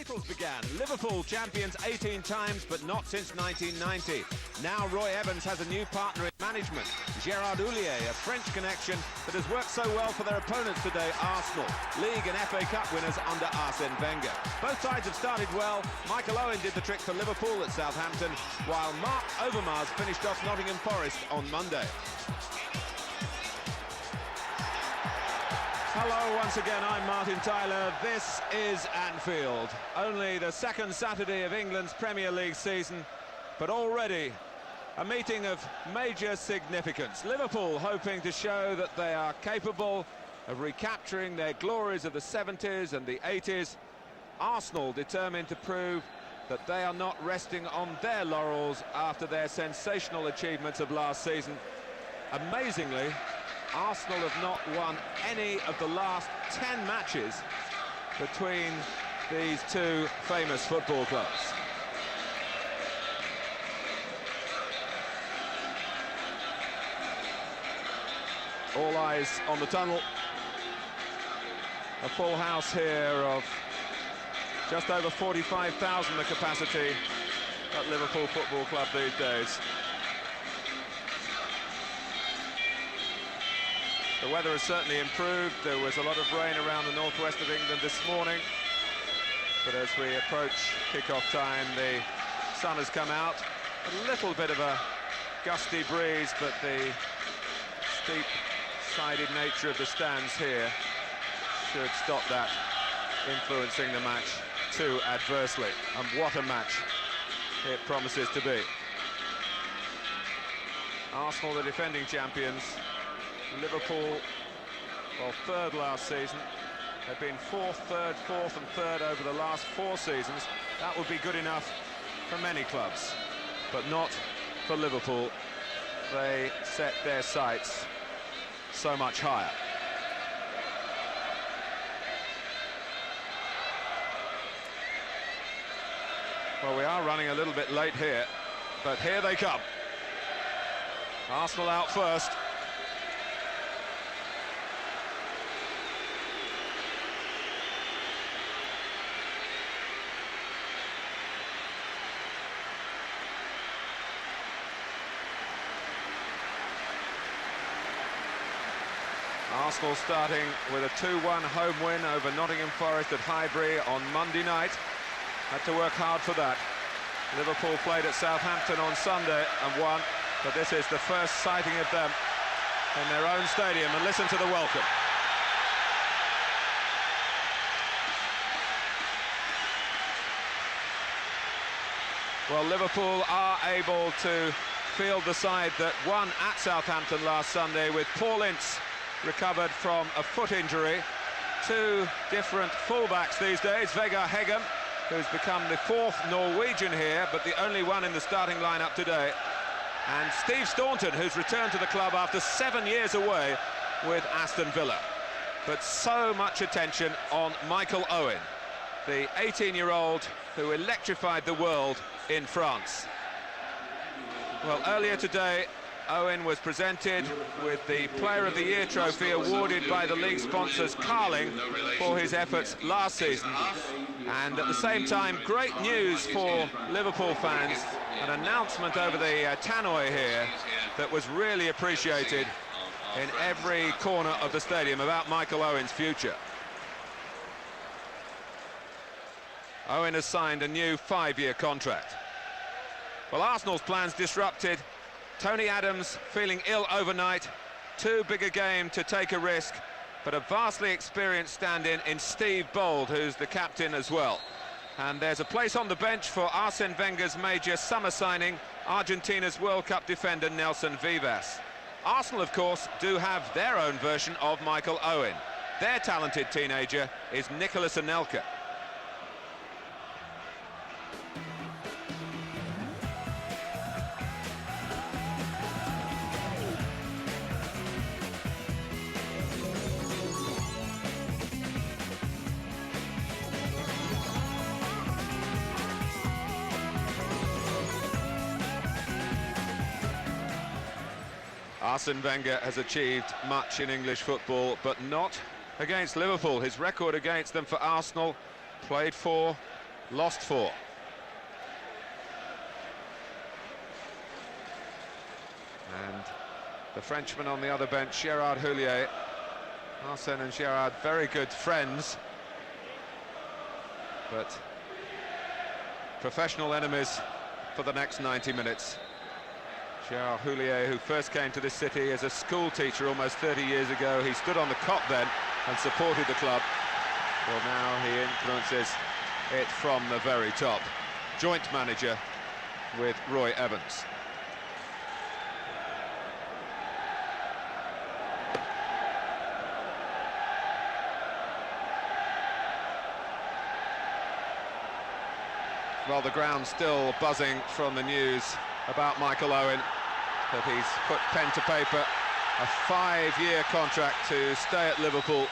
titles began. Liverpool champions 18 times, but not since 1990. Now Roy Evans has a new partner in management, Gérard Houllier, a French connection that has worked so well for their opponents today, Arsenal. League and FA Cup winners under Arsène Wenger. Both sides have started well. Michael Owen did the trick for Liverpool at Southampton, while Mark Overmars finished off Nottingham Forest on Monday. Hello once again, I'm Martin Tyler. This is Anfield. Only the second Saturday of England's Premier League season, but already a meeting of major significance. Liverpool hoping to show that they are capable of recapturing their glories of the 70s and the 80s. Arsenal determined to prove that they are not resting on their laurels after their sensational achievements of last season. Amazingly, Arsenal have not won any of the last 10 matches between these two famous football clubs. All eyes on the tunnel. A full house here of just over 45,000 the capacity at Liverpool Football Club these days. The weather has certainly improved. There was a lot of rain around the northwest of England this morning, but as we approach kick-off time, the sun has come out. A little bit of a gusty breeze, but the steep-sided nature of the stands here should stop that influencing the match too adversely. And what a match it promises to be. Arsenal, the defending champions. Liverpool, well, third last season. They've been fourth, third, fourth and third over the last 4 seasons. That would be good enough for many clubs, but not for Liverpool. They set their sights so much higher. Well, we are running a little bit late here, but here they come. Arsenal out first. Arsenal starting with a 2-1 home win over Nottingham Forest at Highbury on Monday night. Had to work hard for that. Liverpool played at Southampton on Sunday and won, but this is the first sighting of them in their own stadium, and listen to the welcome. Well, Liverpool are able to field the side that won at Southampton last Sunday, with Paul Ince recovered from a foot injury. 2 different fullbacks these days. Vegard Hegem, who's become the 4th Norwegian here, but the only one in the starting lineup today. And Steve Staunton, who's returned to the club after 7 years away with Aston Villa. But so much attention on Michael Owen, the 18-year-old who electrified the world in France. Well, earlier today, Owen was presented with the Player of the Year trophy awarded by the league sponsors Carling for his efforts last season. And at the same time, great news for Liverpool fans, an announcement over the tannoy here that was really appreciated in every corner of the stadium about Michael Owen's future. Owen has signed a new 5-year contract. Well, Arsenal's plans disrupted. Tony Adams feeling ill overnight, too big a game to take a risk, but a vastly experienced stand-in in Steve Bold, who's the captain as well. And there's a place on the bench for Arsène Wenger's major summer signing, Argentina's World Cup defender Nelson Vivas. Arsenal, of course, do have their own version of Michael Owen. Their talented teenager is Nicolas Anelka. Arsène Wenger has achieved much in English football, but not against Liverpool. His record against them for Arsenal, played for, lost 4. And the Frenchman on the other bench, Gérard Houllier. Arsène and Gérard, very good friends, but professional enemies for the next 90 minutes. Gérard Houllier, who first came to this city as a school teacher almost 30 years ago, he stood on the cop then and supported the club. Well, now he influences it from the very top. Joint manager with Roy Evans. Well, the ground's still buzzing from the news about Michael Owen, that he's put pen to paper, a 5-year contract to stay at Liverpool.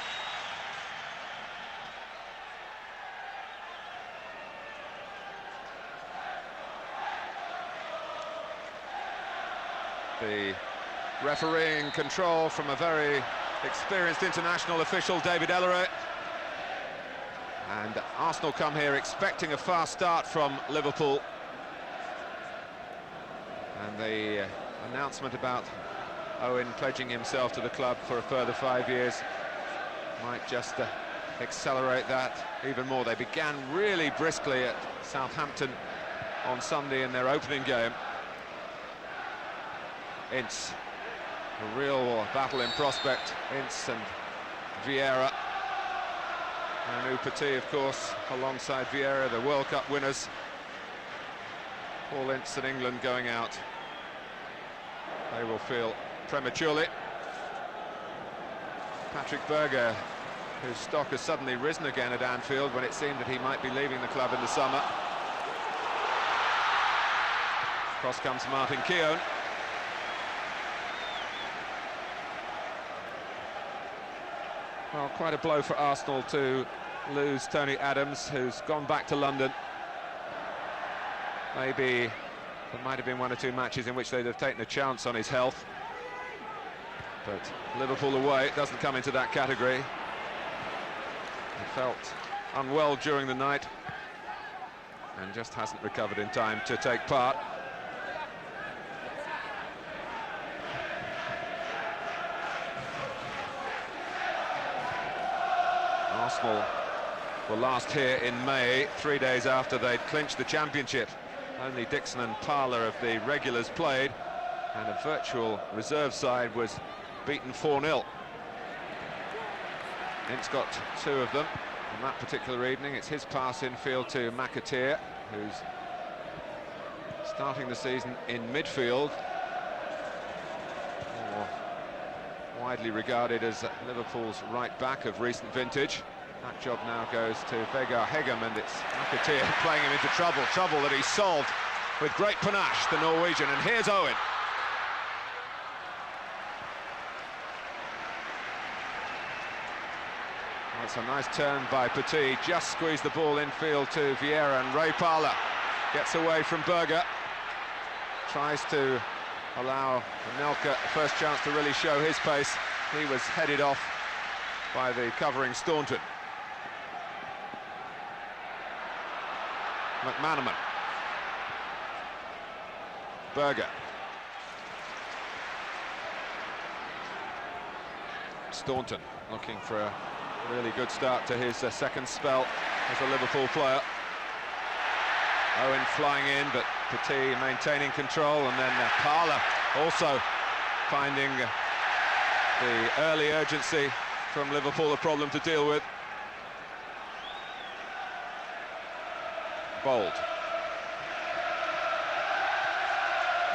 The refereeing control from a very experienced international official, David Elleray. And Arsenal come here expecting a fast start from Liverpool. And the announcement about Owen pledging himself to the club for a further 5 years might just accelerate that even more. They began really briskly at Southampton on Sunday in their opening game. Ince, a real battle in prospect, Ince and Vieira. And Petit, of course, alongside Vieira, the World Cup winners. Paul Ince and England going out. They will feel prematurely. Patrick Berger, whose stock has suddenly risen again at Anfield when it seemed that he might be leaving the club in the summer. Cross comes Martin Keown. Well, quite a blow for Arsenal to lose Tony Adams, who's gone back to London. Maybe there might have been 1 or 2 matches in which they'd have taken a chance on his health. But Liverpool away, it doesn't come into that category. He felt unwell during the night and just hasn't recovered in time to take part. Arsenal were last here in May, 3 days after they'd clinched the championship. Only Dixon and Parler of the regulars played, and a virtual reserve side was beaten 4-0. Ince got 2 of them on that particular evening. It's his pass infield to McAteer, who's starting the season in midfield. More widely regarded as Liverpool's right back of recent vintage. That job now goes to Vegard Hegem, and it's McAteer playing him into trouble that he solved with great panache, the Norwegian. And here's Owen. That's a nice turn by Petit, just squeezed the ball infield to Vieira, and Ray Parler gets away from Berger. Tries to allow Anelka a first chance to really show his pace. He was headed off by the covering Staunton. McManaman. Berger. Staunton looking for a really good start to his second spell as a Liverpool player. Owen flying in, but Petit maintaining control, and then Parler also finding the early urgency from Liverpool a problem to deal with. Bold.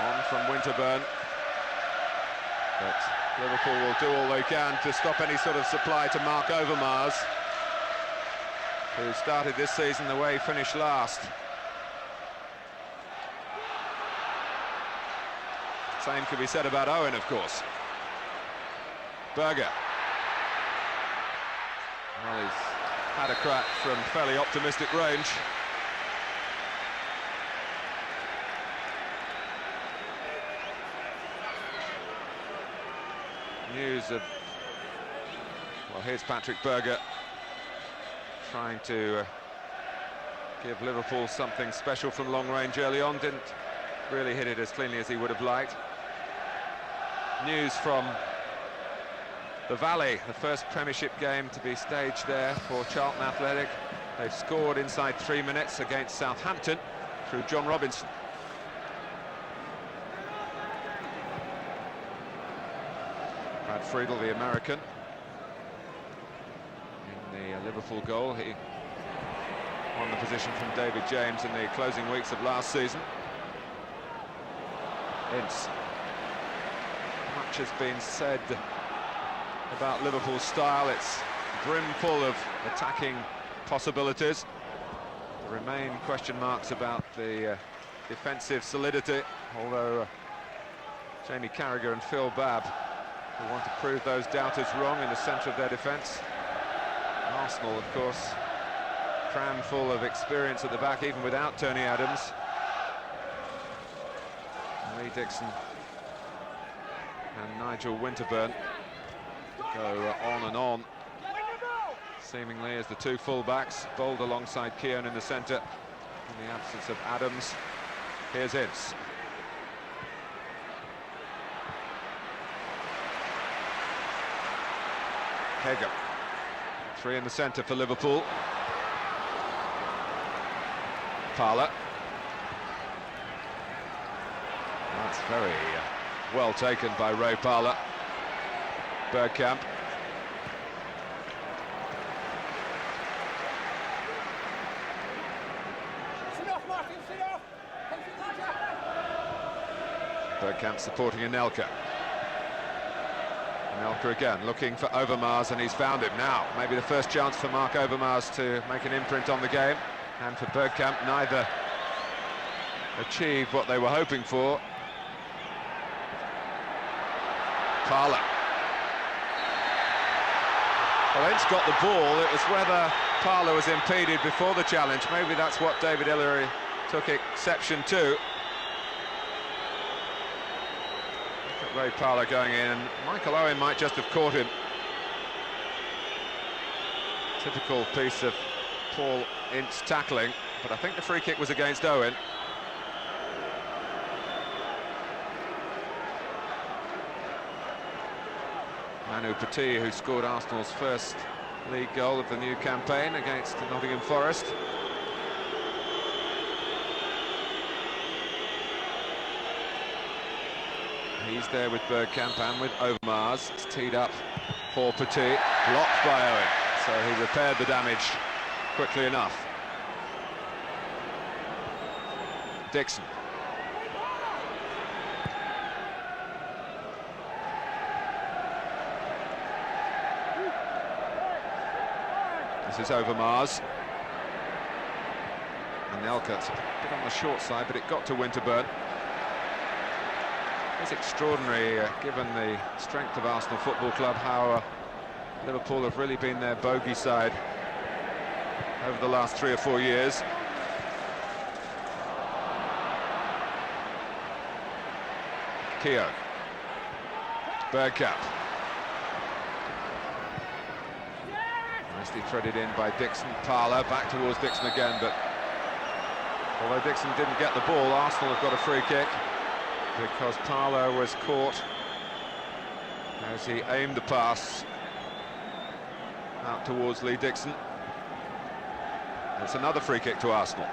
On from Winterburn. But Liverpool will do all they can to stop any sort of supply to Mark Overmars, who started this season the way he finished last. Same could be said about Owen, of course. Berger. Well, he's had a crack from fairly optimistic range. News of, well, here's Patrick Berger trying to give Liverpool something special from long range early on. Didn't really hit it as cleanly as he would have liked. News from the Valley, the first Premiership game to be staged there for Charlton Athletic. They've scored inside 3 minutes against Southampton through John Robinson. Brad Friedel, the American, in the Liverpool goal. He won the position from David James in the closing weeks of last season. Ince. Much has been said about Liverpool's style. It's brimful of attacking possibilities. There remain question marks about the defensive solidity, although Jamie Carragher and Phil Babb will want to prove those doubters wrong in the centre of their defence. Arsenal, of course, crammed full of experience at the back, even without Tony Adams. Lee Dixon and Nigel Winterburn go on and on, seemingly as the two full-backs, bowled alongside Keown in the centre in the absence of Adams. Here's Ince. Heger. Three in the centre for Liverpool. Parlour. That's very well taken by Ray Parlour. Bergkamp. Bergkamp supporting Anelka. Anelka again looking for Overmars, and he's found him now. Maybe the first chance for Mark Overmars to make an imprint on the game, and for Bergkamp, neither achieved what they were hoping for. Parlour. Well, Ince got the ball. It was whether Parlour was impeded before the challenge. Maybe that's what David Illery took exception to. Look at Ray Parlour going in, and Michael Owen might just have caught him. Typical piece of Paul Ince tackling, but I think the free kick was against Owen. Manu Petit, who scored Arsenal's first league goal of the new campaign against Nottingham Forest. He's there with Bergkamp and with Overmars. It's teed up for Petit, blocked by Owen, so he repaired the damage quickly enough. Dixon. This is Overmars. Anelka, a bit on the short side, but it got to Winterburn. It's extraordinary, given the strength of Arsenal Football Club, how Liverpool have really been their bogey side over the last 3 or 4 years. Keown. Bergkamp. Nicely threaded in by Dixon. Parlour back towards Dixon again, but although Dixon didn't get the ball, Arsenal have got a free kick because Parlour was caught as he aimed the pass out towards Lee Dixon. It's another free kick to Arsenal.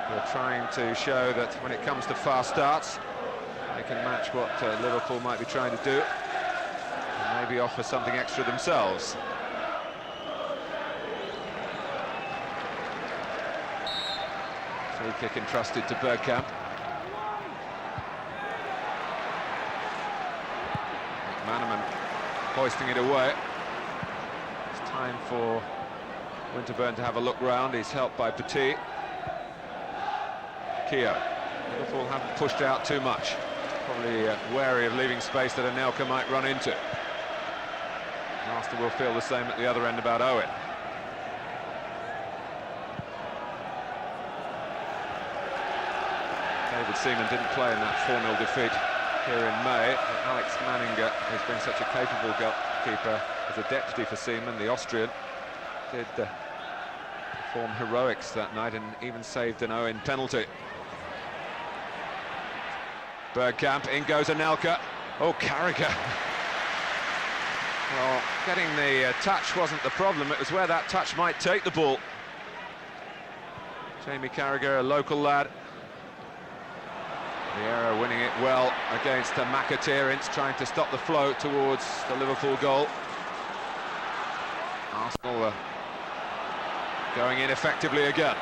They're trying to show that when it comes to fast starts, they can match what Liverpool might be trying to do, and maybe offer something extra themselves. Free kick entrusted to Bergkamp. McManaman hoisting it away. It's time for Winterburn to have a look round. He's helped by Petit. Keown. Liverpool haven't pushed out too much. Probably wary of leaving space that Anelka might run into. Arsenal will feel the same at the other end about Owen. David Seaman didn't play in that 4-0 defeat here in May. Alex Manninger has been such a capable goalkeeper as a deputy for Seaman, the Austrian. Did performed heroics that night and even saved an Owen penalty. Bergkamp, in goes Anelka. Oh, Carragher. Well, getting the touch wasn't the problem, it was where that touch might take the ball. Jamie Carragher, a local lad. Vieira winning it well against McAteer, trying to stop the flow towards the Liverpool goal. Arsenal going in effectively again.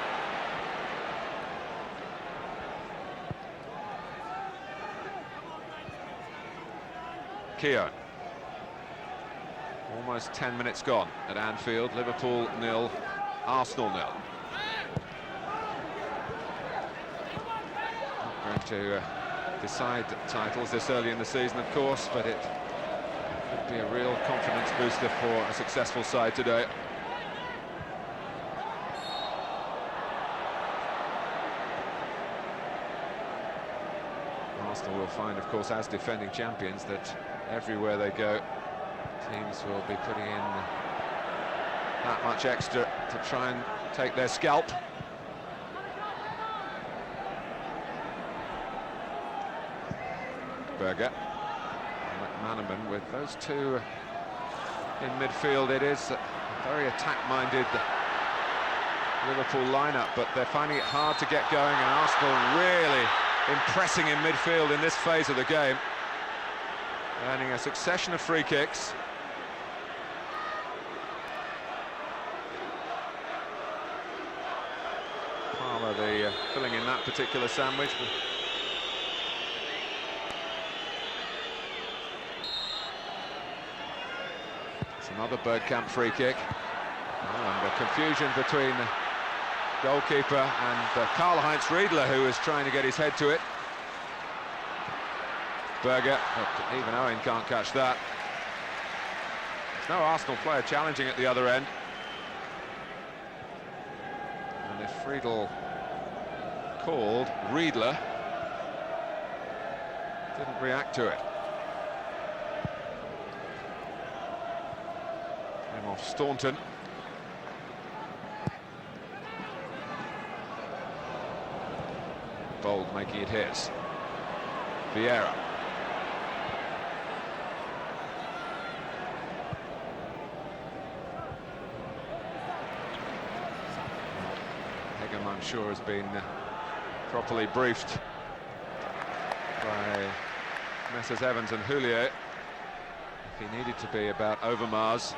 Keown. Almost 10 minutes gone at Anfield. Liverpool 0, Arsenal 0. Not going to decide titles this early in the season, of course, but it could be a real confidence booster for a successful side today. Arsenal will find, of course, as defending champions, that everywhere they go, teams will be putting in that much extra to try and take their scalp. Berger, McManaman, with those two in midfield, it is a very attack-minded Liverpool lineup, but they're finding it hard to get going, and Arsenal really impressing in midfield in this phase of the game, earning a succession of free kicks. Palmer, the filling in that particular sandwich. It's another Bergkamp free kick. And the confusion between the goalkeeper and Karl-Heinz Riedler, who was trying to get his head to it. Berger, but even Owen can't catch that. There's no Arsenal player challenging at the other end. And if Friedel called, Riedler didn't react to it. Came off Staunton. Bold making it his. Vieira. Hegem, I'm sure, has been properly briefed by Messrs Evans and Houllier, if he needed to be, about Overmars.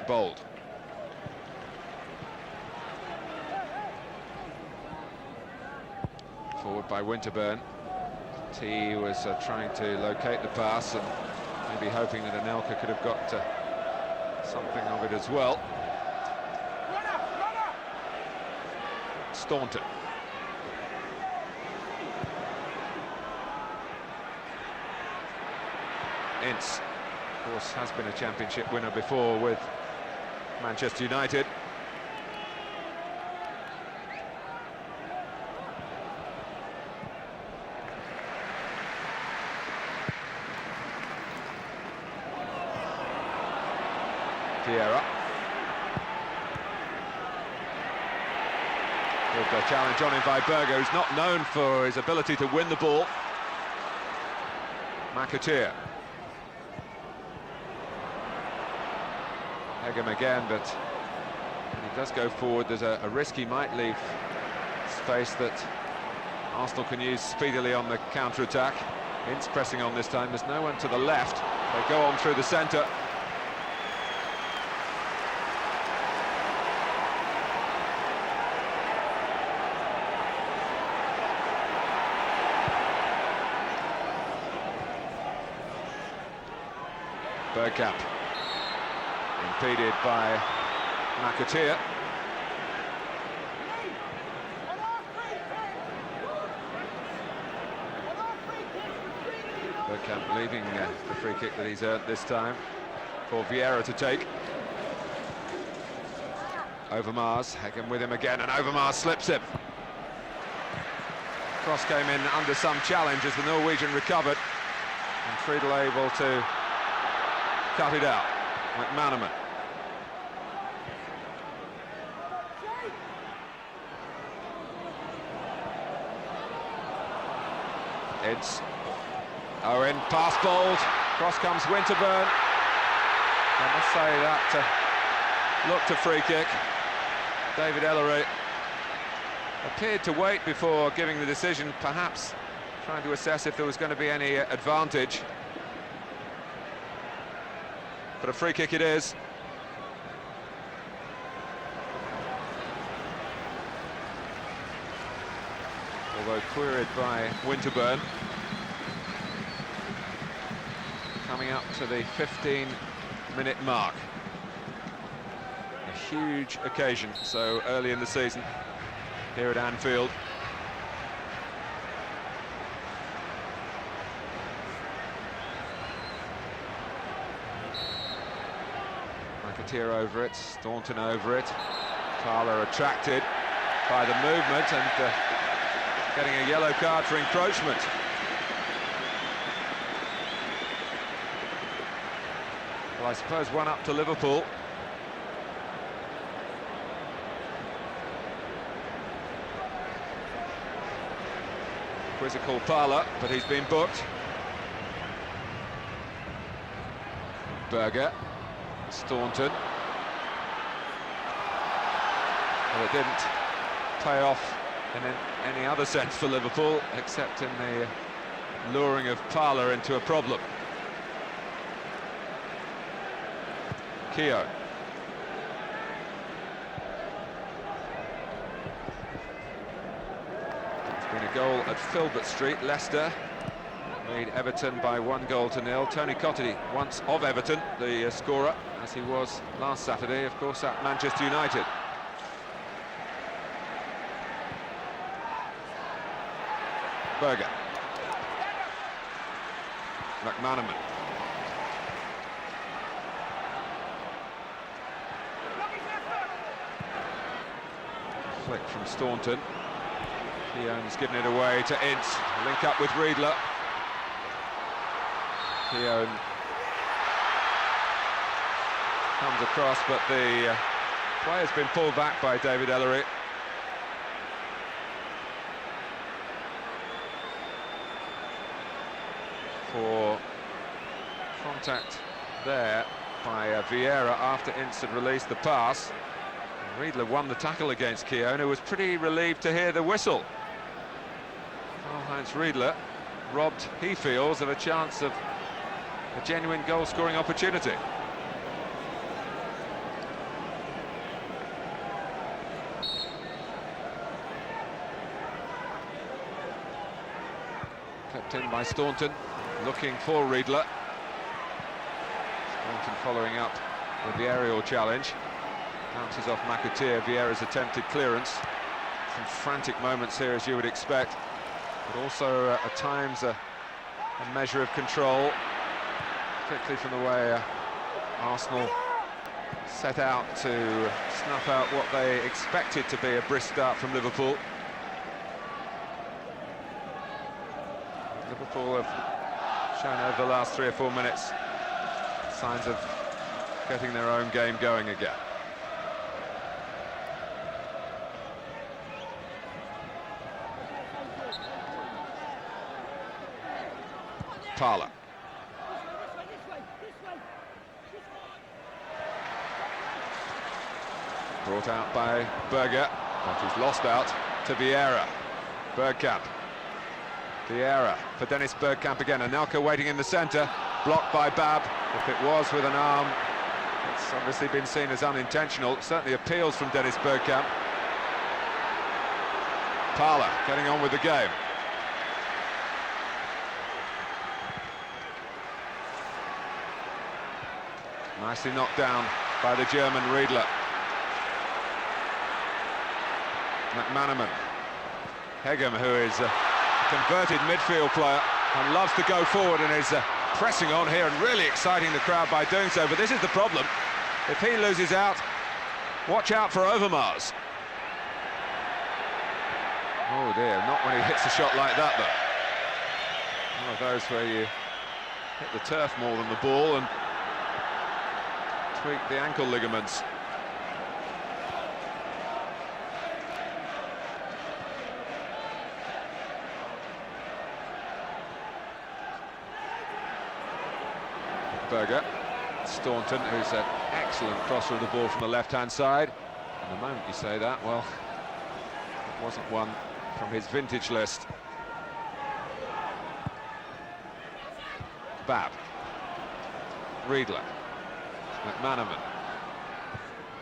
Bold. Forward by Winterburn. T was trying to locate the pass and maybe hoping that Anelka could have got something of it as well. Staunton. Ince, of course, has been a championship winner before with Manchester United. Vieira. Good challenge on him by Berger, who's not known for his ability to win the ball. McAteer. Hegem again, but when he does go forward, there's a risk he might leave space that Arsenal can use speedily on the counter-attack. Ince pressing on this time, there's no one to the left. They go on through the centre. Bergkamp. Impeded by McAteer. Bergkamp leaving the free kick that he's earned this time for Vieira to take. Overmars, Hegem with him again, and Overmars slips him. Cross came in under some challenge as the Norwegian recovered, and Friedel able to cut it out. McManaman. It's Owen, pass bowled, cross comes Winterburn. I must say that looked a free kick. David Ellery appeared to wait before giving the decision, perhaps trying to assess if there was going to be any advantage. But a free kick it is. Although queried by Winterburn. Coming up to the 15-minute mark. A huge occasion so early in the season here at Anfield. McAteer over it, Staunton over it. Parler attracted by the movement and getting a yellow card for encroachment. Well, I suppose one up to Liverpool. Quizzical Parler, but he's been booked. Berger, Staunton. Well, it didn't pay off in any other sense for Liverpool, except in the luring of Parler into a problem. Keogh. It's been a goal at Filbert Street. Leicester lead Everton by 1-0. Tony Cottee, once of Everton, the scorer, as he was last Saturday, of course, at Manchester United. Berger. McManaman. Flick from Staunton. Keown's given it away to Ince. Link up with Riedler. Keown comes across, but the player's been pulled back by David Ellery. For contact there by Vieira after Ince had released the pass. And Riedler won the tackle against Keown, who was pretty relieved to hear the whistle. Karl-Heinz Riedler robbed, he feels, of a chance of a genuine goal-scoring opportunity. Kept in by Staunton, looking for Riedler. Staunton following up with the aerial challenge. Bounces off McAteer, Vieira's attempted clearance. Some frantic moments here, as you would expect, but also at times a measure of control, particularly from the way Arsenal set out to snuff out what they expected to be a brisk start from Liverpool. Liverpool have shown over the last 3 or 4 minutes signs of getting their own game going again. Parler. Brought out by Berger, but he's lost out to Vieira. Bergkamp. Vieira for Dennis Bergkamp again. Anelka waiting in the centre, blocked by Babb. If it was with an arm, it's obviously been seen as unintentional. It certainly appeals from Dennis Bergkamp. Parler getting on with the game. Nicely knocked down by the German Riedler. McManaman. Hegem, who is a converted midfield player and loves to go forward and is pressing on here and really exciting the crowd by doing so. But this is the problem. If he loses out, watch out for Overmars. Oh dear, not when he hits a shot like that though. One of those where you hit the turf more than the ball and tweak the ankle ligaments. Berger, Staunton, who's an excellent crosser of the ball from the left-hand side. And the moment you say that, well, it wasn't one from his vintage list. Babb, Riedler, McManaman.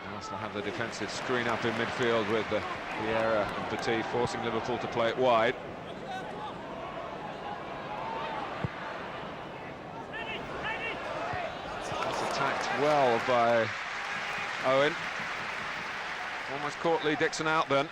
They also have the defensive screen up in midfield with Vieira and Petit forcing Liverpool to play it wide. Attacked well by Owen. Almost caught Lee Dixon out then.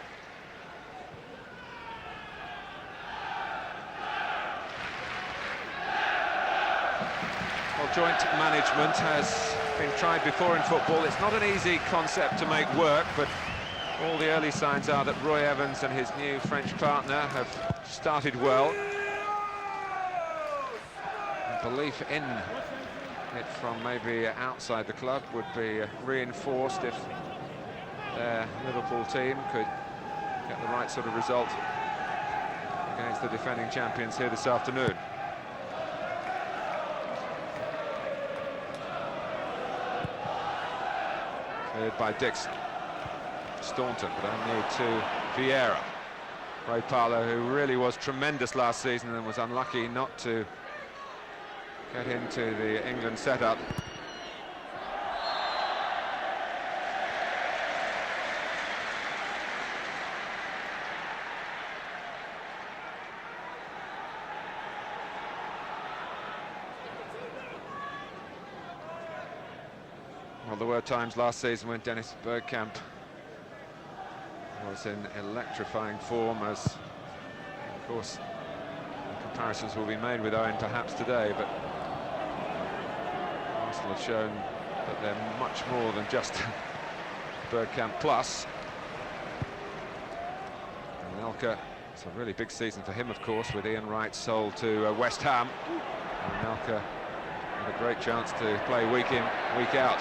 Well, joint management has been tried before in football. It's not an easy concept to make work, but all the early signs are that Roy Evans and his new French partner have started well. And belief in it from maybe outside the club would be reinforced if their Liverpool team could get the right sort of result against the defending champions here this afternoon. Cleared by Dixon. Staunton, but only to Vieira. Ray Parlour, who really was tremendous last season and was unlucky not to get into the England setup. Well, there were times last season when Dennis Bergkamp was in electrifying form, as of course comparisons will be made with Owen perhaps today, but Arsenal have shown that they're much more than just Bergkamp plus. And Nelka, it's a really big season for him, of course, with Ian Wright sold to West Ham. And Nelka had a great chance to play week in, week out.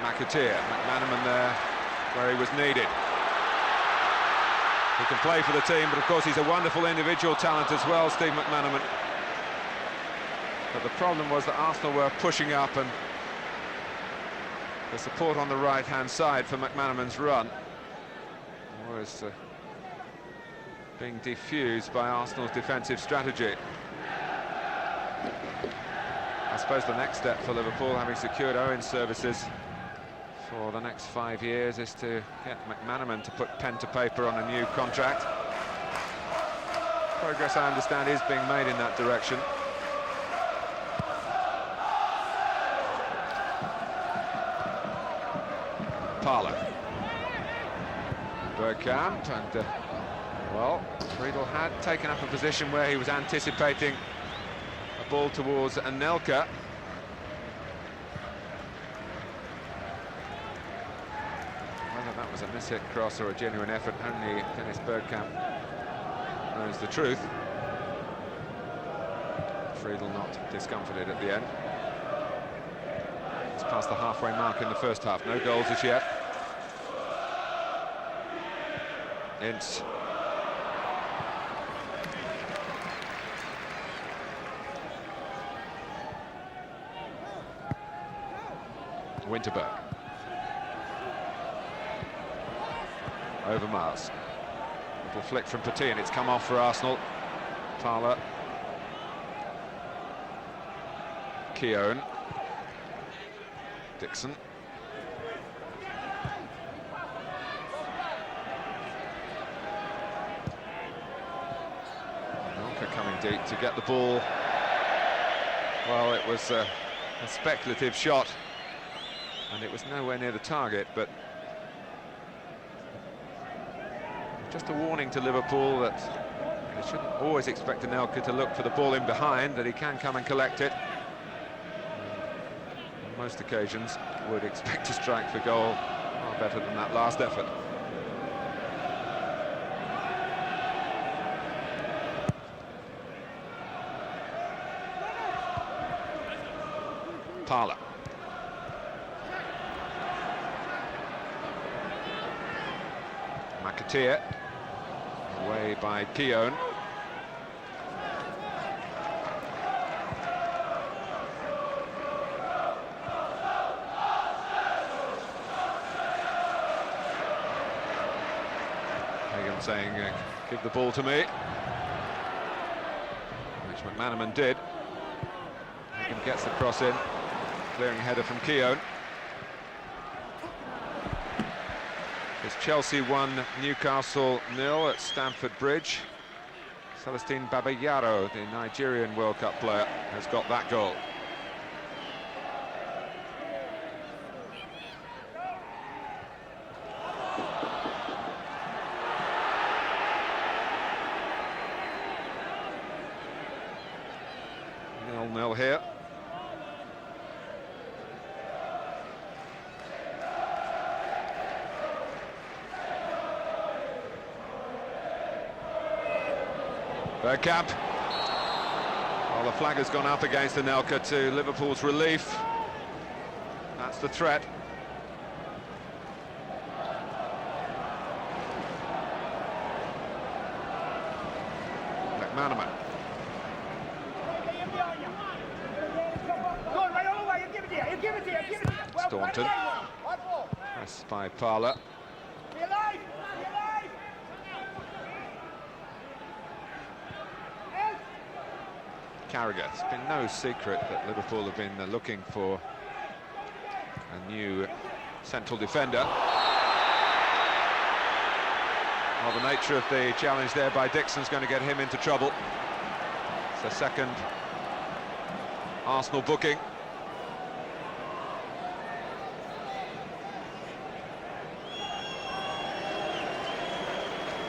McAteer, McManaman there where he was needed. He can play for the team, but of course he's a wonderful individual talent as well, Steve McManaman. But the problem was that Arsenal were pushing up, and the support on the right-hand side for McManaman's run was being diffused by Arsenal's defensive strategy. I suppose the next step for Liverpool, having secured Owen's services for the next 5 years, is to get McManaman to put pen to paper on a new contract. Progress, I understand, is being made in that direction. Parlour. Bergkamp, and well, Friedel had taken up a position where he was anticipating a ball towards Anelka. Whether that was a mishit cross or a genuine effort, only Dennis Bergkamp knows the truth. Friedel not discomforted at the end. It's past the halfway mark in the first half, no goals as yet. Ince. Winterberg. Overmars. Little flick from Petit, and it's come off for Arsenal. Parlour. Keown. Dixon. Anelka coming deep to get the ball. Well, it was a speculative shot, and it was nowhere near the target, but just a warning to Liverpool that they shouldn't always expect Anelka to look for the ball in behind, that he can come and collect it. On most occasions would expect to strike for goal far better than that last effort. Parlour. McAteer, away by Keown. Hagan saying, give the ball to me, which McManaman did. Hagan gets the cross in, clearing header from Keown. It's Chelsea 1, Newcastle 0 at Stamford Bridge. Celestine Babayaro, the Nigerian World Cup player, has got that goal. Nil-nil here. Bergkamp. Well, the flag has gone up against Anelka to Liverpool's relief. That's the threat. McManaman. Staunton. Pressed by Parlour. Carragher. It's been no secret that Liverpool have been looking for a new central defender. Well, the nature of the challenge there by Dixon's going to get him into trouble. It's a second Arsenal booking.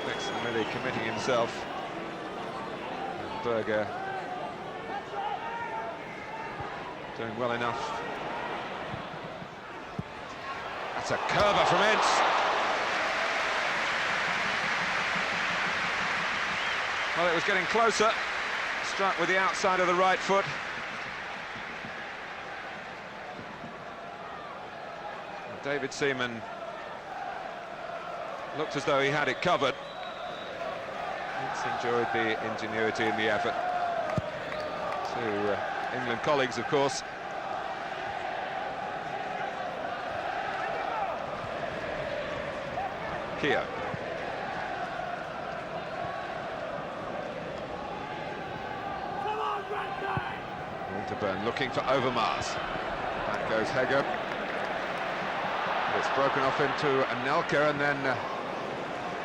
Dixon really committing himself. And Berger doing well enough. That's a curver from Ince. Well, it was getting closer. Struck with the outside of the right foot. And David Seaman looked as though he had it covered. Ince enjoyed the ingenuity and the effort. To England colleagues, of course. Keown. Winterburn looking for Overmars. Back goes Hager. It's broken off into Anelka, and then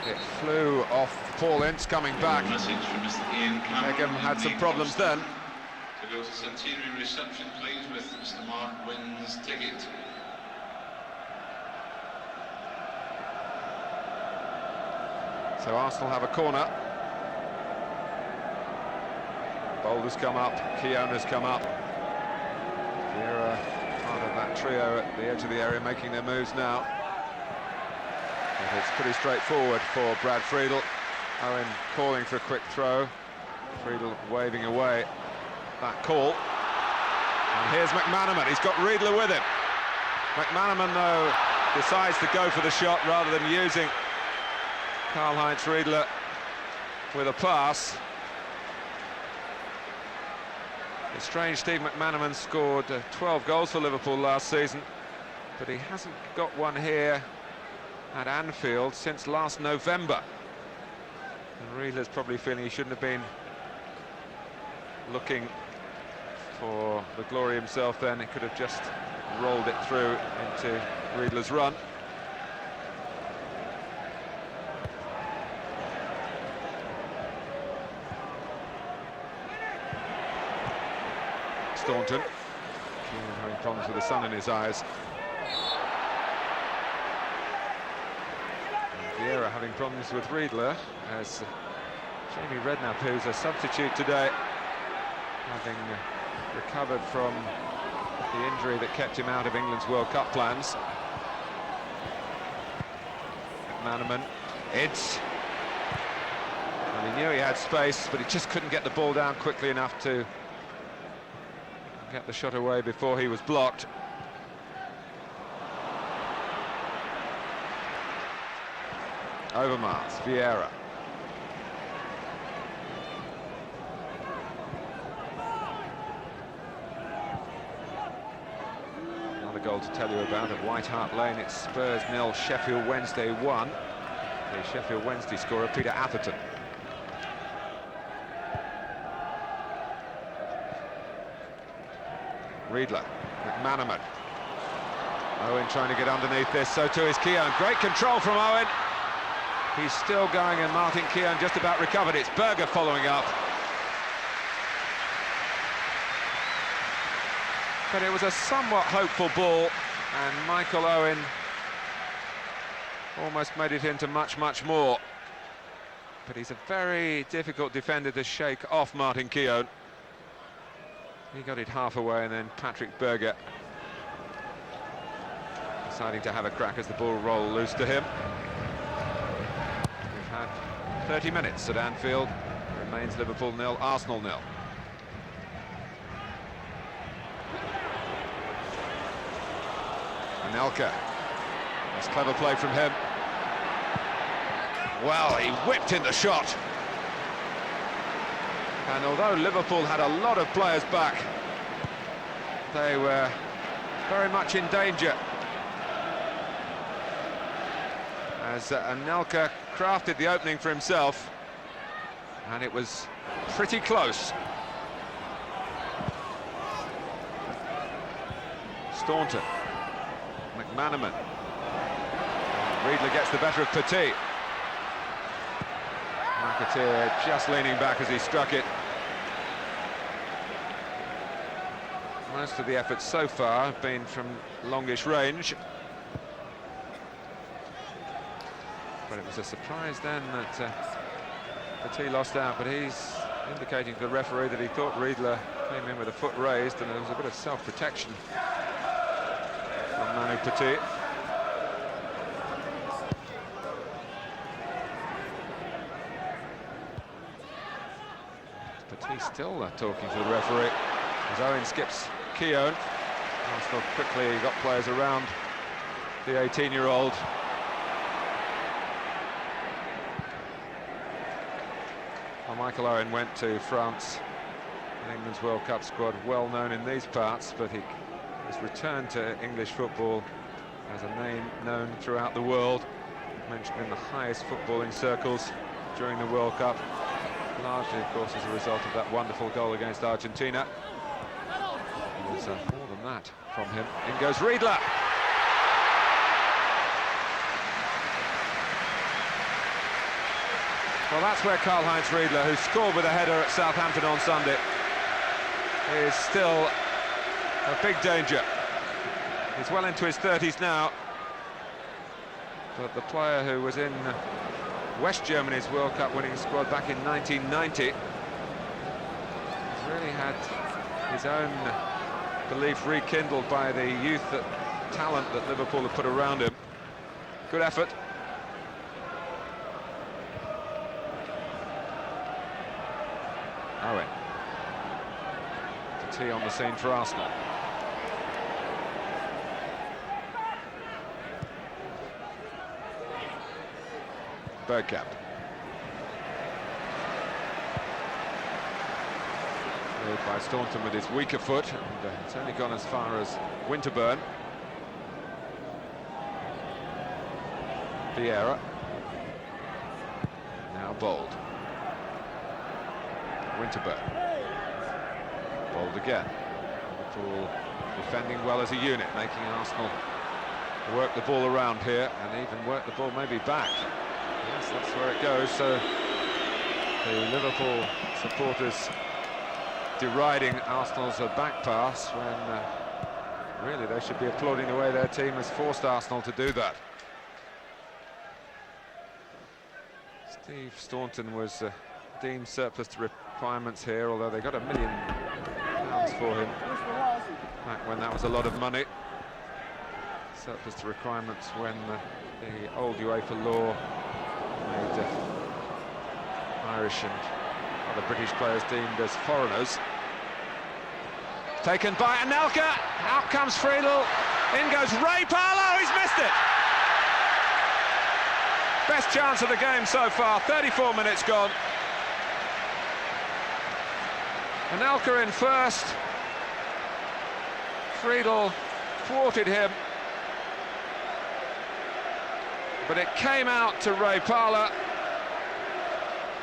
it flew off Paul Ince coming back. Hager had some problems then. To go to Centenary reception, please, with Mr. Mark Wynn's ticket. So Arsenal have a corner. Boulder's come up, Keown has come up. Vieira, part of that trio at the edge of the area, making their moves now. And it's pretty straightforward for Brad Friedel. Owen calling for a quick throw. Friedel waving away that call. And here's McManaman, he's got Riedler with him. McManaman, though, decides to go for the shot rather than using Karl-Heinz Riedler with a pass. It's strange, Steve McManaman scored 12 goals for Liverpool last season, but he hasn't got one here at Anfield since last November. And Riedler's probably feeling he shouldn't have been looking for the glory himself then. He could have just rolled it through into Riedler's run. Staunton, having problems with the sun in his eyes. And Vieira having problems with Riedler, as Jamie Redknapp, who's a substitute today, having recovered from the injury that kept him out of England's World Cup plans. McManaman, Ince. Well, he knew he had space, but he just couldn't get the ball down quickly enough to get the shot away before he was blocked. Overmars, Vieira. Another goal to tell you about at White Hart Lane. It's Spurs 0, Sheffield Wednesday 1. The Sheffield Wednesday scorer, Peter Atherton. Riedler, McManaman. Owen trying to get underneath this, so too is Keown. Great control from Owen. He's still going, and Martin Keown just about recovered. It's Berger following up. But it was a somewhat hopeful ball, and Michael Owen almost made it into much, much more. But he's a very difficult defender to shake off Martin Keown. He got it half away, and then Patrick Berger deciding to have a crack as the ball rolled loose to him. We've had 30 minutes at Anfield. It remains Liverpool 0, Arsenal 0. Anelka. That's clever play from him. Well, he whipped in the shot. And although Liverpool had a lot of players back, they were very much in danger, as Anelka crafted the opening for himself, and it was pretty close. Staunton, McManaman. Riedler gets the better of Petit. McAteer just leaning back as he struck it. Most of the efforts so far have been from longish range. But it was a surprise then that Petit lost out, but he's indicating to the referee that he thought Riedler came in with a foot raised, and there was a bit of self-protection from Manu Petit. Petit still talking to the referee as Owen skips Keown. Arsenal quickly got players around the 18-year-old. Well, Michael Owen went to France, England's World Cup squad, well known in these parts, but his return to English football as a name known throughout the world, mentioned in the highest footballing circles during the World Cup, largely, of course, as a result of that wonderful goal against Argentina. There's more than that from him. In goes Riedler. Well, that's where Karl-Heinz Riedler, who scored with a header at Southampton on Sunday, is still a big danger. He's well into his 30s now, but the player who was in West Germany's World Cup winning squad back in 1990 has really had his own belief rekindled by the youth talent that Liverpool have put around him. Good effort. Owen. Petit on the scene for Arsenal. Bergkamp. Played by Staunton with his weaker foot, and it's only gone as far as Winterburn. Vieira. Now Bold. Winterburn. Bold again. Liverpool defending well as a unit, making Arsenal work the ball around here, and even work the ball maybe back. Yes, that's where it goes. So the Liverpool supporters deriding Arsenal's back pass when really they should be applauding the way their team has forced Arsenal to do that. Steve Staunton was deemed surplus to requirements here, although they got £1 million for him back when that was a lot of money. Surplus to requirements when the old UEFA law made Irish and other British players deemed as foreigners. Taken by Anelka, out comes Friedel, in goes Ray Parlow, he's missed it! Best chance of the game so far, 34 minutes gone. Anelka in first, Friedel thwarted him, but it came out to Ray Parlow,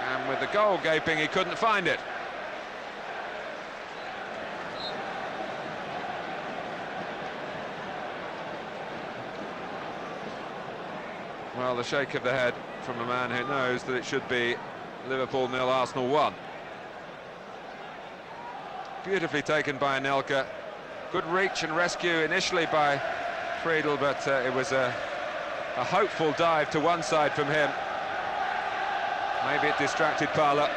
and with the goal gaping he couldn't find it. Well, the shake of the head from a man who knows that it should be Liverpool 0, Arsenal 1. Beautifully taken by Anelka. Good reach and rescue initially by Friedel, but it was a hopeful dive to one side from him. Maybe it distracted Parlow,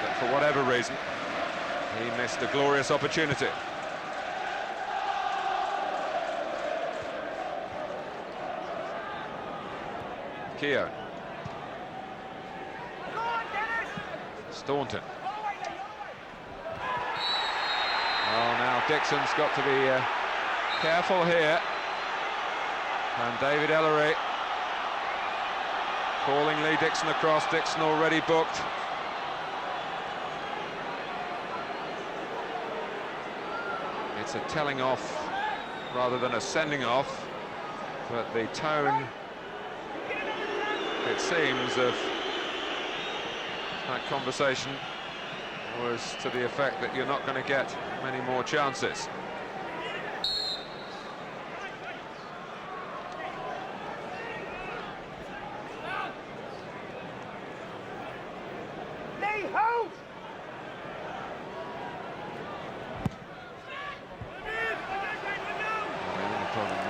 but for whatever reason, he missed a glorious opportunity. Keown. Staunton. Oh, now Dixon's got to be careful here. And David Ellery calling Lee Dixon across. Dixon already booked. It's a telling off rather than a sending off, but the tone, it seems, of that conversation was to the effect that you're not going to get many more chances.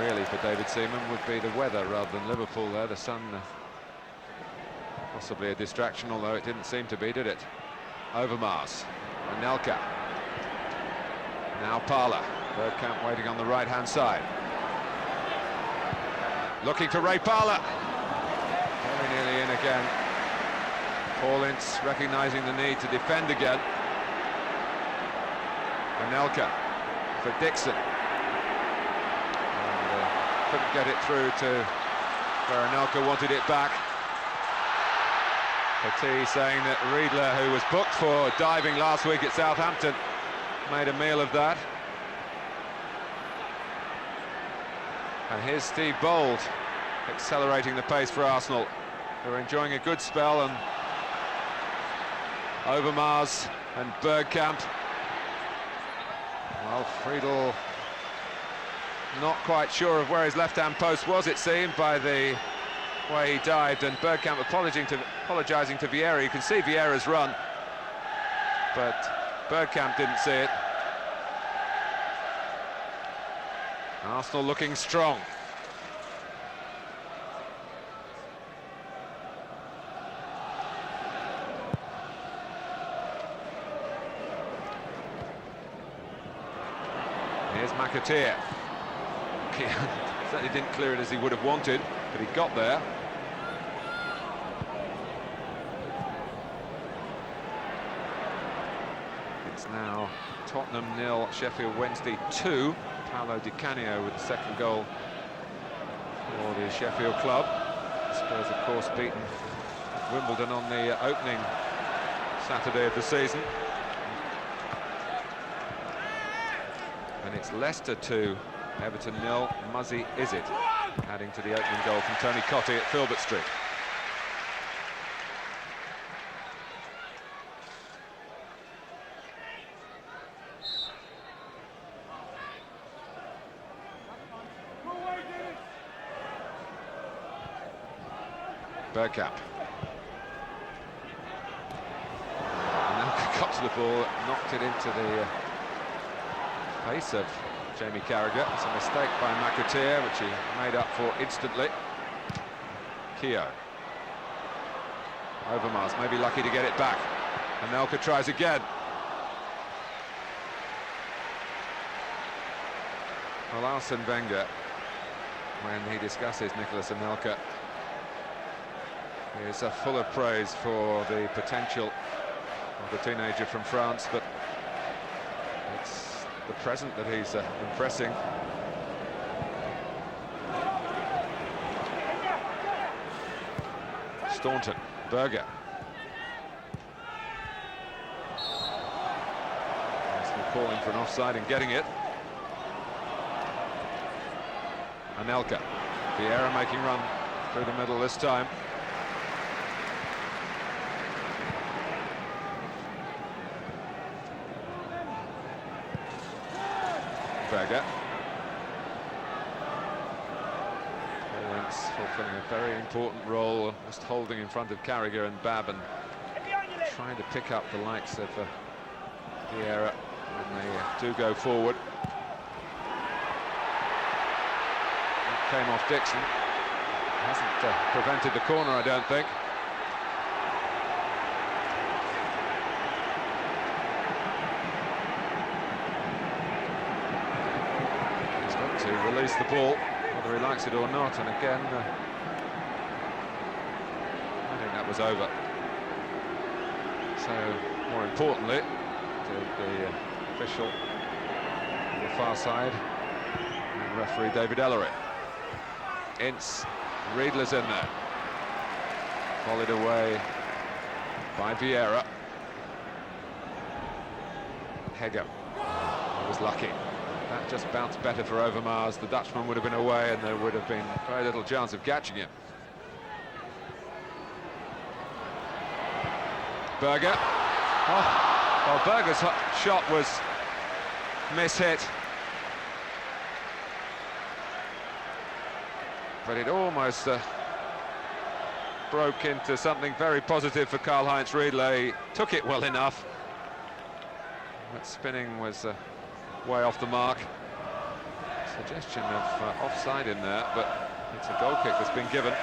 Really for David Seaman would be the weather rather than Liverpool there. The sun possibly a distraction, although it didn't seem to be, did it? Overmars, Anelka, now Parlow. Bergkamp waiting on the right-hand side, looking for Ray Parlow. Very nearly in again. Paul Ince recognising the need to defend again. Anelka for Dixon. Couldn't get it through to where Anelka wanted it back. Petit saying that Riedler, who was booked for diving last week at Southampton, made a meal of that. And here's Steve Bold accelerating the pace for Arsenal, who are enjoying a good spell, and Overmars and Bergkamp. Well, Friedel not quite sure of where his left-hand post was, it seemed, by the way he dived, and Bergkamp apologising to Vieira. You can see Vieira's run, but Bergkamp didn't see it. Arsenal looking strong. Here's McAteer. Certainly didn't clear it as he would have wanted, but he got there. It's now Tottenham 0, Sheffield Wednesday 2. Paolo Di Canio with the second goal for the Sheffield club. Spurs, of course, beaten Wimbledon on the opening Saturday of the season. And it's Leicester 2. Everton 0, Muzzy is it, adding to the opening goal from Tony Cottee at Filbert Street. Bergkamp. Now got to the ball, knocked it into the face of Jamie Carragher. It's a mistake by McAteer, which he made up for instantly. Keown. Overmars may be lucky to get it back. Anelka tries again. Well, Arsene Wenger, when he discusses Nicolas Anelka, is full of praise for the potential of the teenager from France, but the present that he's impressing. Staunton, Berger. Arsenal calling for an offside and getting it. Anelka. Vieira making run through the middle this time. Berger. Fulfilling a very important role, just holding in front of Carragher and Babb and trying to pick up the likes of Vieira when they do go forward. That came off Dixon. Hasn't prevented the corner, I don't think. He's got to release the ball, whether he likes it or not, and again, I think that was over. So, more importantly, the official on the far side, and referee David Ellery. Ince, Riedler's in there. Volleyed away by Vieira. Hegger was lucky. That just bounced better for Overmars. The Dutchman would have been away and there would have been very little chance of catching him. Berger. Oh, well, Berger's shot was mishit. But it almost broke into something very positive for Karl-Heinz Riedler. He took it well enough. That spinning was way off the mark. Suggestion of offside in there, but it's a goal kick that's been given.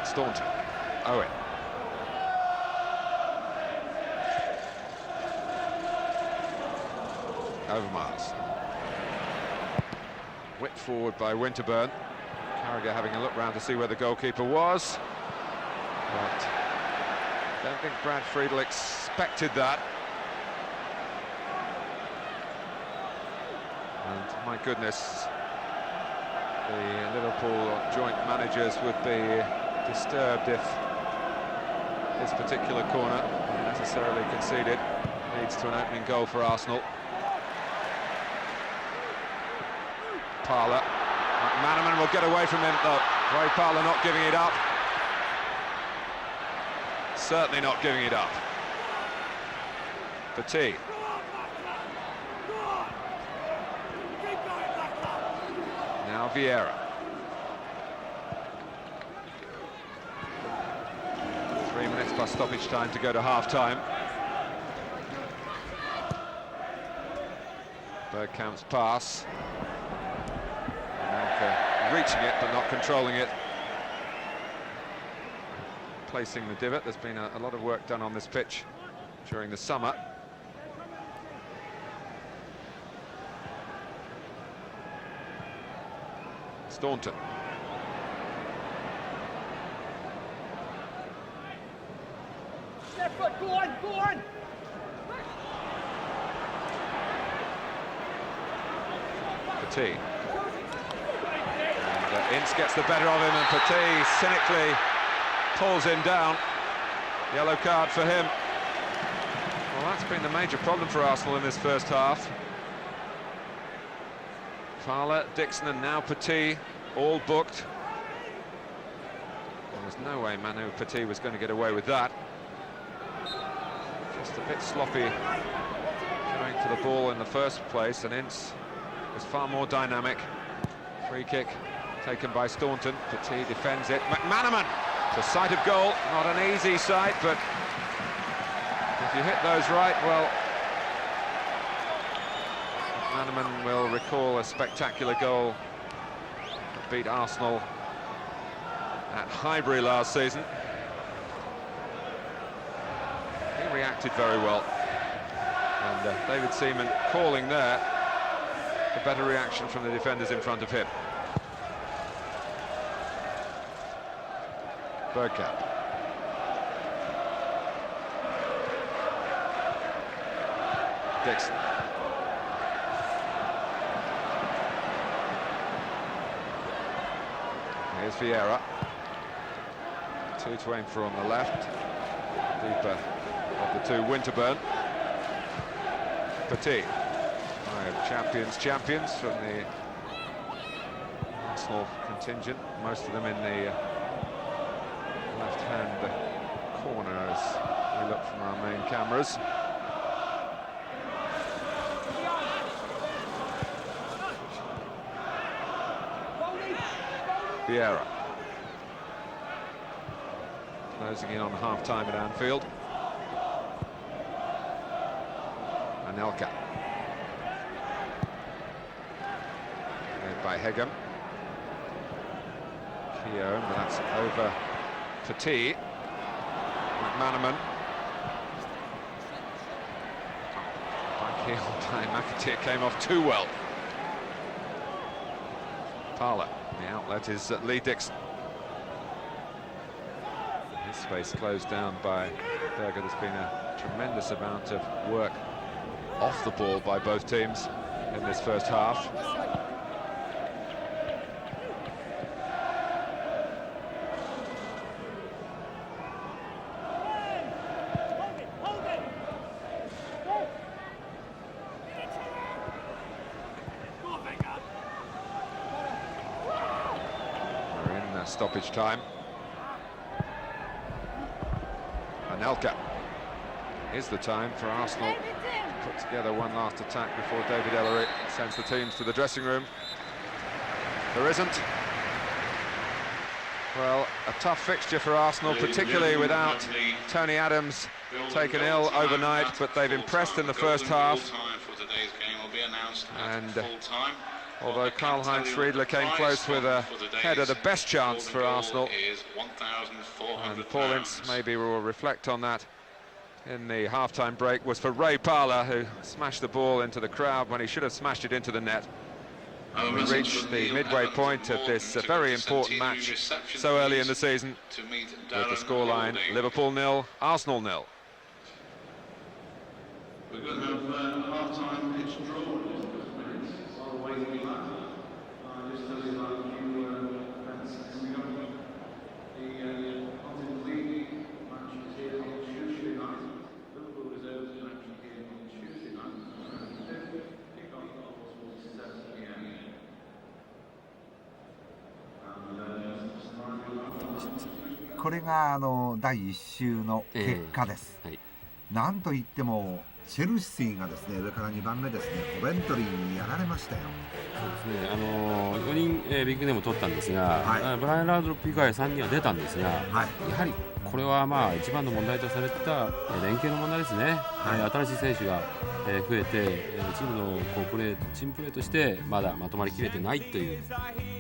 Staunton. Owen. Overmars. Whipped forward by Winterburn. Carragher having a look round to see where the goalkeeper was. But I don't think Brad Friedel expected that. And my goodness, the Liverpool joint managers would be disturbed if this particular corner, unnecessarily conceded, leads to an opening goal for Arsenal. Parlour. McManaman will get away from him though. Ray Parlour not giving it up. Certainly not giving it up. Petit. Now Vieira. Three minutes plus stoppage time to go to half-time. Bergkamp's pass. Reaching it but not controlling it. Placing the divot. There's been a lot of work done on this pitch during the summer. Staunton. Left foot, go on, go on! Petit. Ince gets the better of him and Petit cynically pulls him down. Yellow card for him. Well, that's been the major problem for Arsenal in this first half. Fowler, Dixon and now Petit, all booked. There was no way Manu Petit was going to get away with that. Just a bit sloppy going for the ball in the first place, and Ince was far more dynamic. Free kick taken by Staunton. Petit defends it. McManaman to sight of goal. Not an easy sight, but if you hit those right, well, McManaman will recall a spectacular goal that beat Arsenal at Highbury last season. He reacted very well, and David Seaman calling there a better reaction from the defenders in front of him. Bergkamp. Dixon. Here's Vieira. 2 to aim for on the left. Deeper of the two, Winterburn. Petit. Champions from the Arsenal contingent. Most of them in the left-hand corner as we look from our main cameras. Vieira. Closing in on half-time at Anfield. Anelka. Made by Hegem. Keown, but that's over Petit. McManaman. Back heel by McAteer came off too well. Parlour. The outlet is Lee Dixon. His space closed down by Berger. There's been a tremendous amount of work off the ball by both teams in this first half. Stoppage time. Anelka. Is the time for Arsenal to put together one last attack before David Ellery sends the teams to the dressing room. There isn't. Well, a tough fixture for Arsenal, particularly without Tony Adams taken ill overnight, but they've impressed in the first half. And although Karl-Heinz Friedler came close with a header, the best chance for Arsenal. And Paul Ince maybe will reflect on that in the half-time break, was for Ray Parlour, who smashed the ball into the crowd when he should have smashed it into the net. We reached the midway point of this very important match so early in the season, with the scoreline Liverpool 0, Arsenal 0. We're going to have half-time pitch draw.これが第1週の結果です、なんといってもチェルシーがですね、上から2番目ですね、コベントリーにやられましたよ。そうですね、4人、ビッグネームを取ったんですが、ブライアン・ラウドロップ以外3人は出たんですが、やはりこれはまあ一番の問題とされてた連携の問題ですね。新しい選手が増えて、チームのチームプレーとしてまだまとまりきれてないという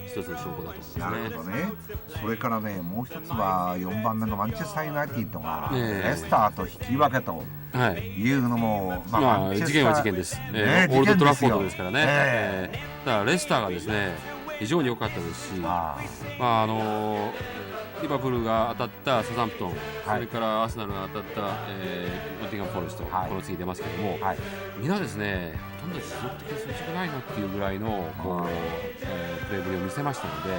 一つの証拠だと思いますね。なるほどね。それからね、もう一つは4番目のマンチェスターユナイテッドがレスターと引き分けというのも、事件は事件です。オールドトラフォードですからね。だからレスターがですね、非常に良かったですし、リバプールが当たったサザンプトン、それからアーセナルが当たったノッティンガム・フォレスト、この次出ますけども、みんなですね、ほとんど持続的に遜色ないなっていうぐらいのプレーぶりを見せましたので、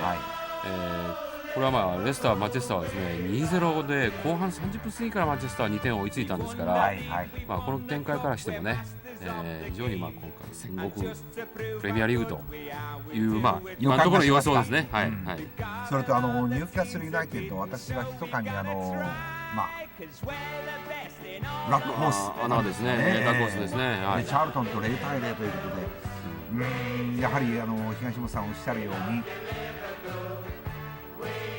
これはレスター、マンチェスターはですね 2-0 で後半30分過ぎからマンチェスターは2点追いついたんですから、この展開からしてもね、非常に今回戦国プレミアリーグという今のところ言わそうですね。それとニューキャッスルユナイテッド、私が密かにブラックホース穴ですね、ダークホースですね。チャールトンと0対0ということで、やはり東野さんおっしゃるように、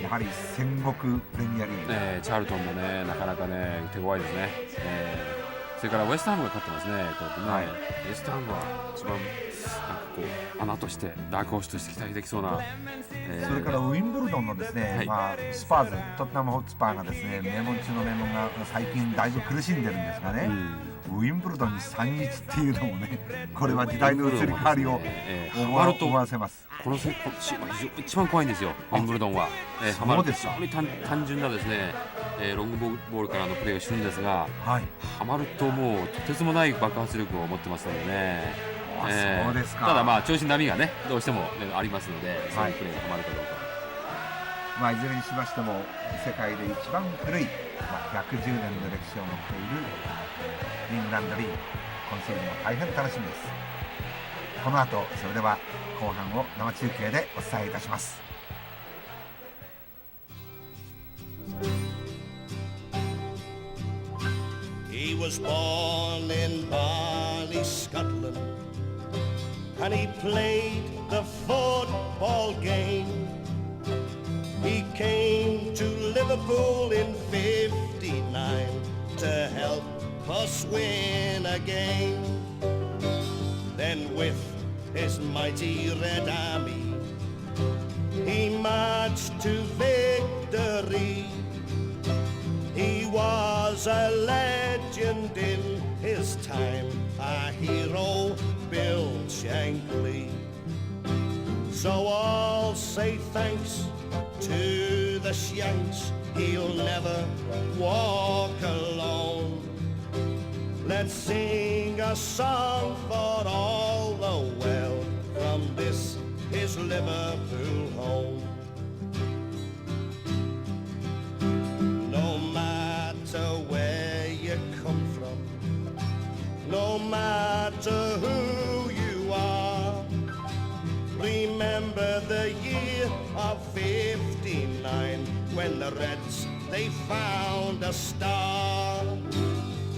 やはり戦国プレミアリーグ、チャールトンもね、なかなかね手強いですね。それからウェストハムが勝ってますね。ウェストハムは一番穴としてダークホースとして期待できそうな、それからウィンブルドンのですね、スパーズ、トッテナムホッツパーがですね、名門中の名門が最近だいぶ苦しんでるんですがね、ウィンブルドンに 3-1 っていうのもね、これは時代の移り変わりを思わせます。このチームは一番怖いんですよ、ウィンブルドンは。ハマると非常に単純なですね、ロングボールからのプレーをするんですが、はい、ハマるともうとてつもない爆発力を持ってますのでね。そうですか。ただまあ調子波がねどうしても、ありますので、そういうプレーがハマるかどうか。いずれにしましても世界で一番古い、110年の歴史を持っているイングランドリーグ、今シーズンも大変楽しみです。この後それでは後半を生中継でお伝えいたします。He was born in Barley, Scotland, and he played the football game. He came to Liverpool in '59 to help us win a game. Then with his mighty Red Army, he marched to victory. He was a legend in his time, a hero, Bill Shankly. So I'll say thanks to the Shanks, he'll never walk alone. Let's sing a song for all the world from this his Liverpool home. No matter where you come from, no matter who you are, remember the year of '59 when the Reds, they found a star,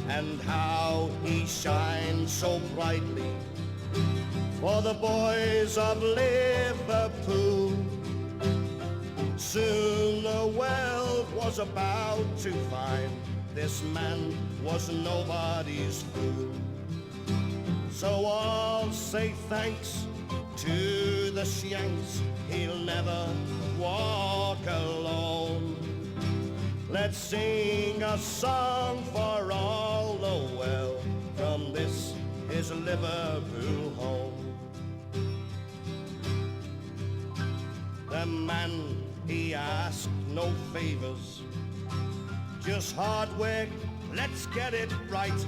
and how he shines so brightly for the boys of Liverpool. Soon the world was about to find this man was nobody's fool. So I'll say thanks to the Shanks, he'll never walk alone. Let's sing a song for all the world from this his Liverpool home. The man, he asked no favors, just hard work, let's get it right.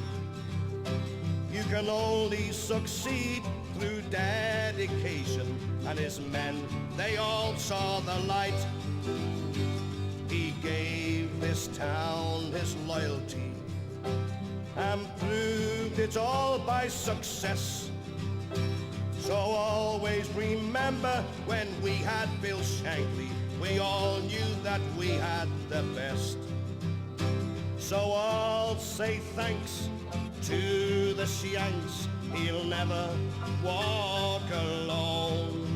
You can only succeed through dedication, and his men, they all saw the light. He gave his town his loyalty and proved it all by success. So always remember, when we had Bill Shankly, we all knew that we had the best. So I'll say thanks to the Shanks, he'll never walk alone.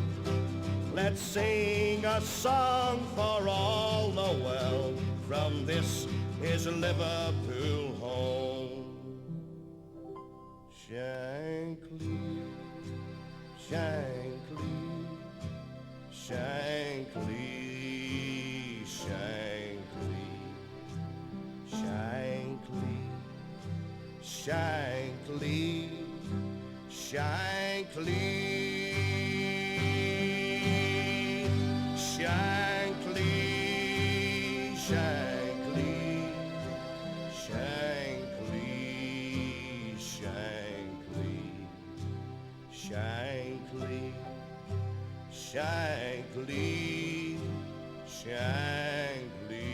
Let's sing a song for all the world from this his Liverpool home. Shankly, Shankly, Shankly, Shankly, Shankly, Shankly, Shankly, Shankly, Shankly, Shankly, Shankly, Shankly, Shankly.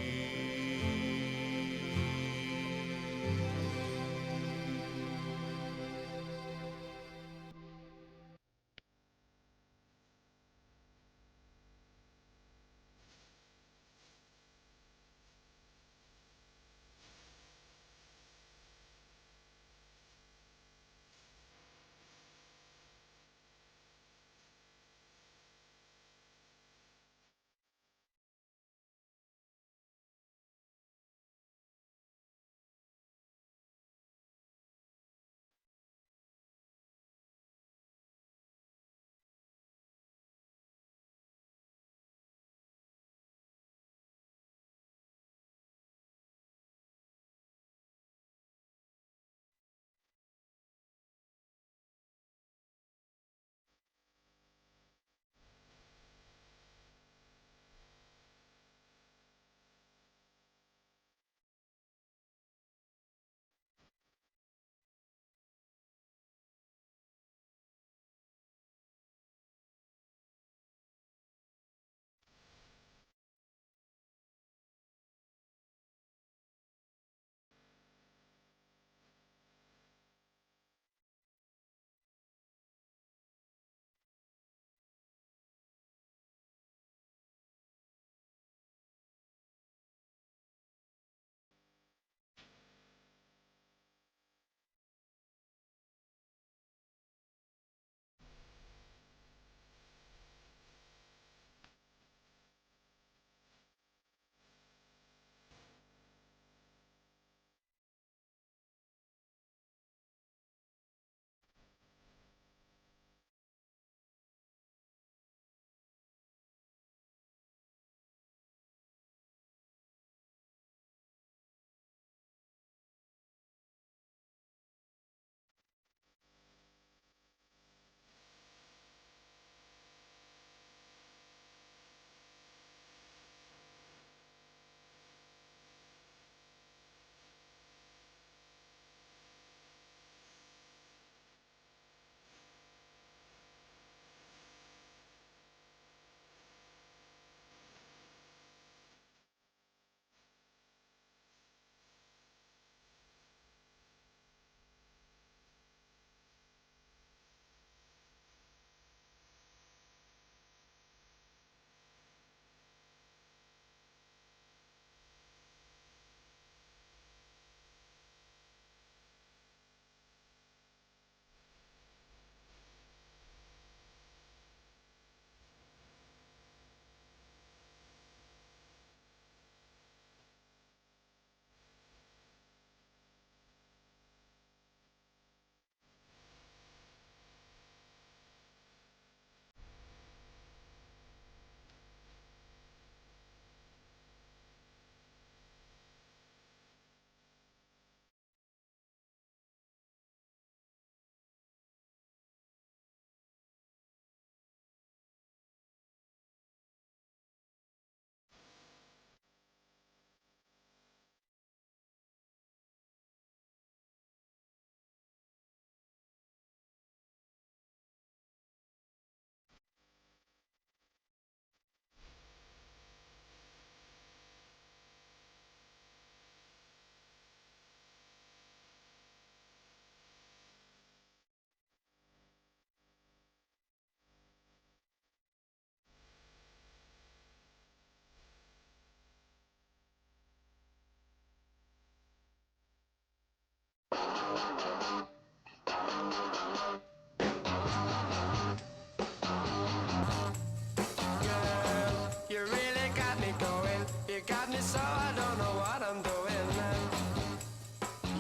You really got me going. You got me so I don't know what I'm doing.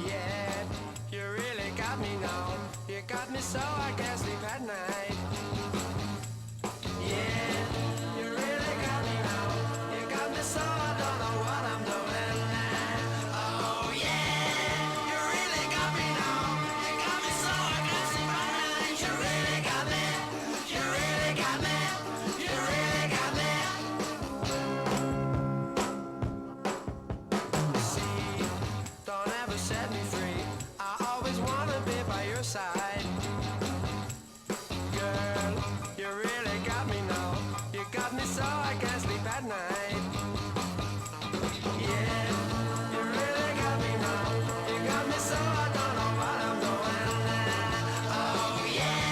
Yeah, you really got me now. You got me so I can't sleep at night. Yeah, you really got me now. You got me so I don't know what I'm doing. Oh yeah, you really got me now. You got me so I can't sleep at night. You really got me. You really got me. You really got me. See, don't ever set me free. I always wanna be by your side. Girl, you really got me now. You got me so I can't sleep at night. Yeah, you really got me now. You got me so I don't know what I'm doing. Oh yeah,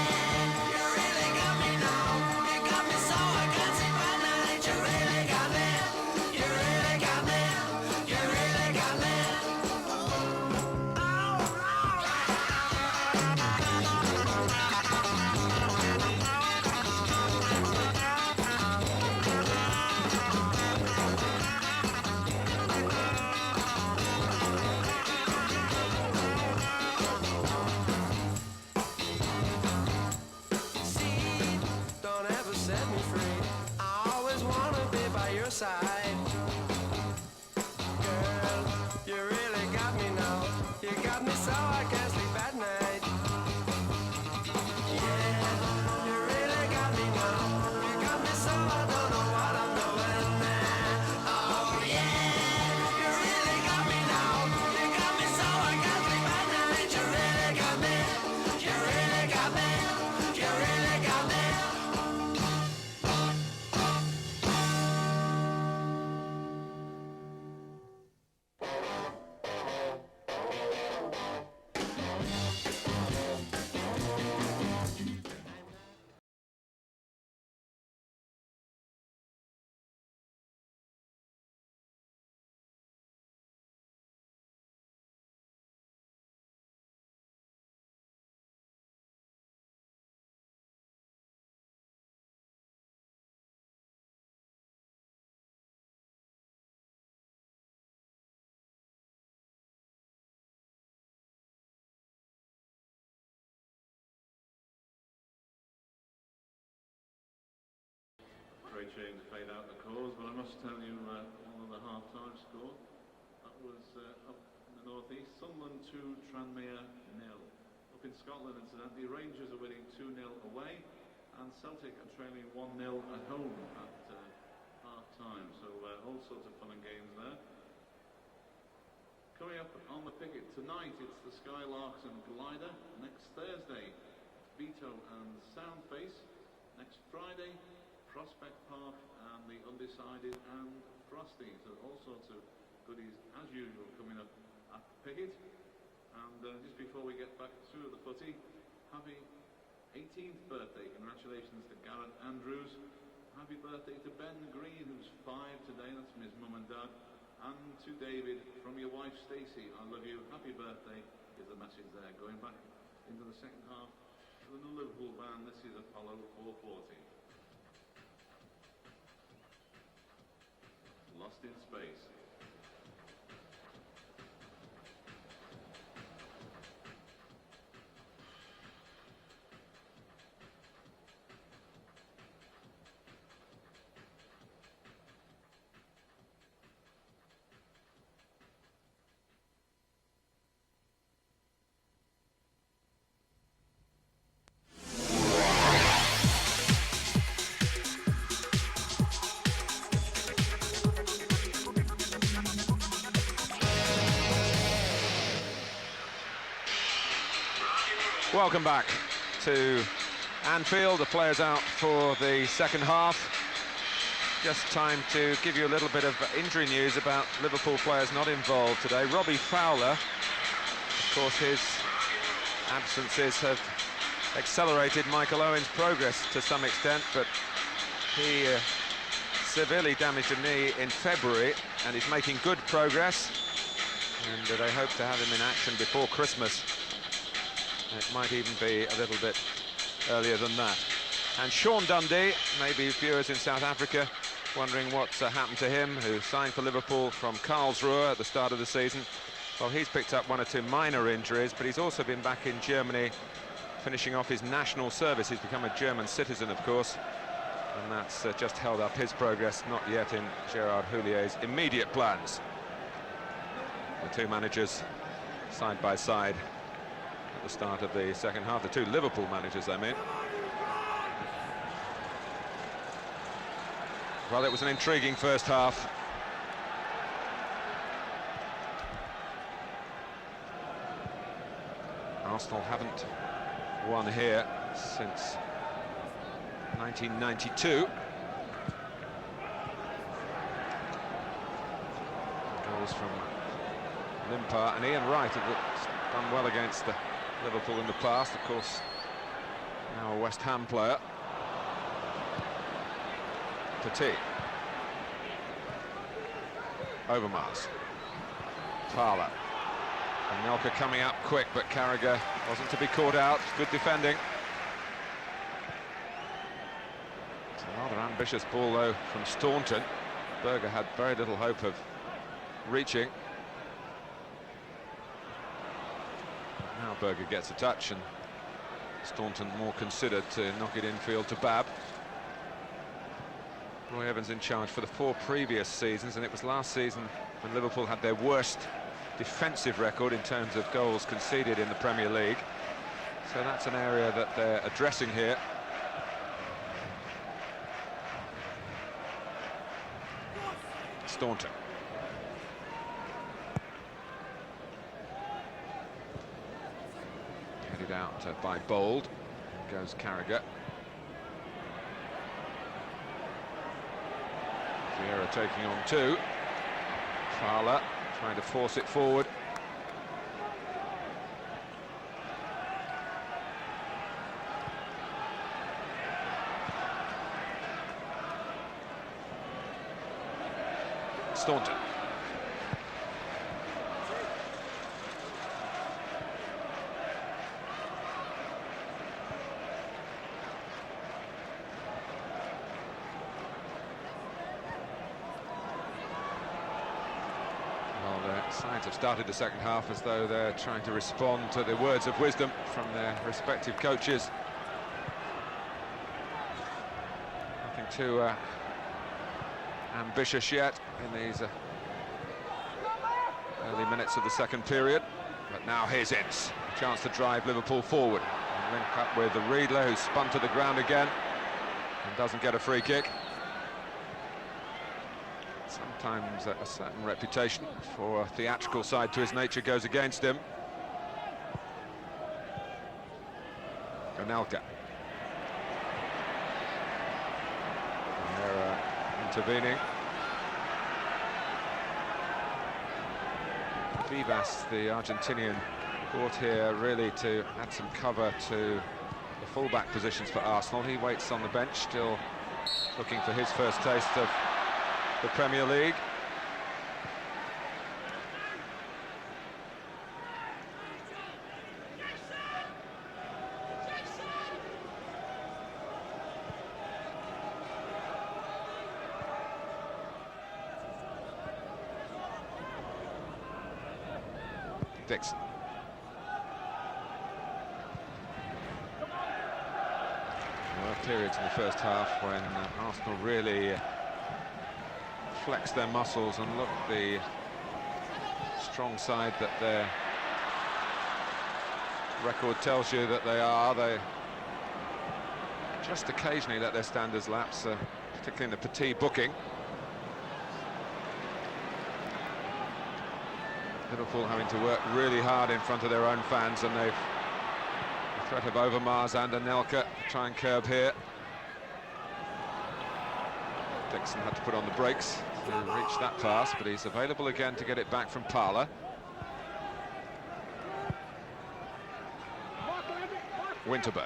you really got me now. You got me so I can't sleep at night. You really got me. You really got me. You really got me. See, don't ever set me free. I always wanna be by your side. Girl, you really got me now. You got me so I can't sleep at night. Yeah, you really got me now. You got me so I don't know what I'm doing. Oh yeah, you really got me now. You got me so I can't sleep at night. You really got me. You really got me. You really got me. Great change played out the cause, but I must tell you, one of the half-time score, that was up in the northeast, Sunderland 2, Tranmere 0. Up in Scotland, incidentally, Rangers are winning 2-0 away, and Celtic are trailing 1-0 at home at half-time. So all sorts of fun and games there. Coming up on the picket tonight, it's the Skylarks and Glider. Next Thursday, Vito and Soundface. Next Friday, Prospect Park and the Undecided and Frosty. So all sorts of goodies as usual coming up at the picket. And just before we get back to the footy, happy 18th birthday. Congratulations to Gareth Andrews. Happy birthday to Ben Green, who's 5 today. That's from his mum and dad. And to David from your wife Stacey. I love you. Happy birthday is the message there. Going back into the second half to the Liverpool band. This is Apollo 440. Lost in Space. Welcome back to Anfield. The players out for the second half. Just time to give you a little bit of injury news about Liverpool players not involved today. Robbie Fowler, of course, his absences have accelerated Michael Owen's progress to some extent, but he severely damaged a knee in February and is making good progress, and they hope to have him in action before Christmas. It might even be a little bit earlier than that. And Sean Dundee, maybe viewers in South Africa wondering what's happened to him, who signed for Liverpool from Karlsruhe at the start of the season. Well, he's picked up 1 or 2 minor injuries, but he's also been back in Germany, finishing off his national service. He's become a German citizen, of course, and that's just held up his progress, not yet in Gerard Houlier's immediate plans. The two managers side by side at the start of the second half, the two Liverpool managers, I mean. Well, it was an intriguing first half. Arsenal haven't won here since 1992. Goals from Limpar and Ian Wright have done well against Liverpool in the past, of course, now a West Ham player. Petit. Overmars. Parler. And Nelka coming up quick, but Carragher wasn't to be caught out. Good defending. It's a rather ambitious ball, though, from Staunton. Berger had very little hope of reaching. Now Berger gets a touch, and Staunton more considered to knock it infield to Babb. Roy Evans in charge for the 4 previous seasons, and it was last season when Liverpool had their worst defensive record in terms of goals conceded in the Premier League. So that's an area that they're addressing here. Staunton. Headed out by Bold. Goes Carragher. Vieira taking on 2. Fowler trying to force it forward. Staunton. Sides have started the second half as though they're trying to respond to the words of wisdom from their respective coaches. Nothing too ambitious yet in these early minutes of the second period. But now here's Ince, a chance to drive Liverpool forward. And link up with the Riedler, who's spun to the ground again and doesn't get a free kick. Sometimes a certain reputation for a theatrical side to his nature goes against him. Anelka. They're intervening. Vivas, the Argentinian, brought here really to add some cover to the full-back positions for Arsenal. He waits on the bench, still looking for his first taste of the Premier League. Dixon. There were periods in the first half when Arsenal really flex their muscles and look the strong side that their record tells you that they are. They just occasionally let their standards lapse, particularly in the Petit booking. Liverpool having to work really hard in front of their own fans, and they've the threat of Overmars and Anelka try and curb here. Dixon had to put on the brakes to reach that pass, but he's available again to get it back from Parler. Winterburn.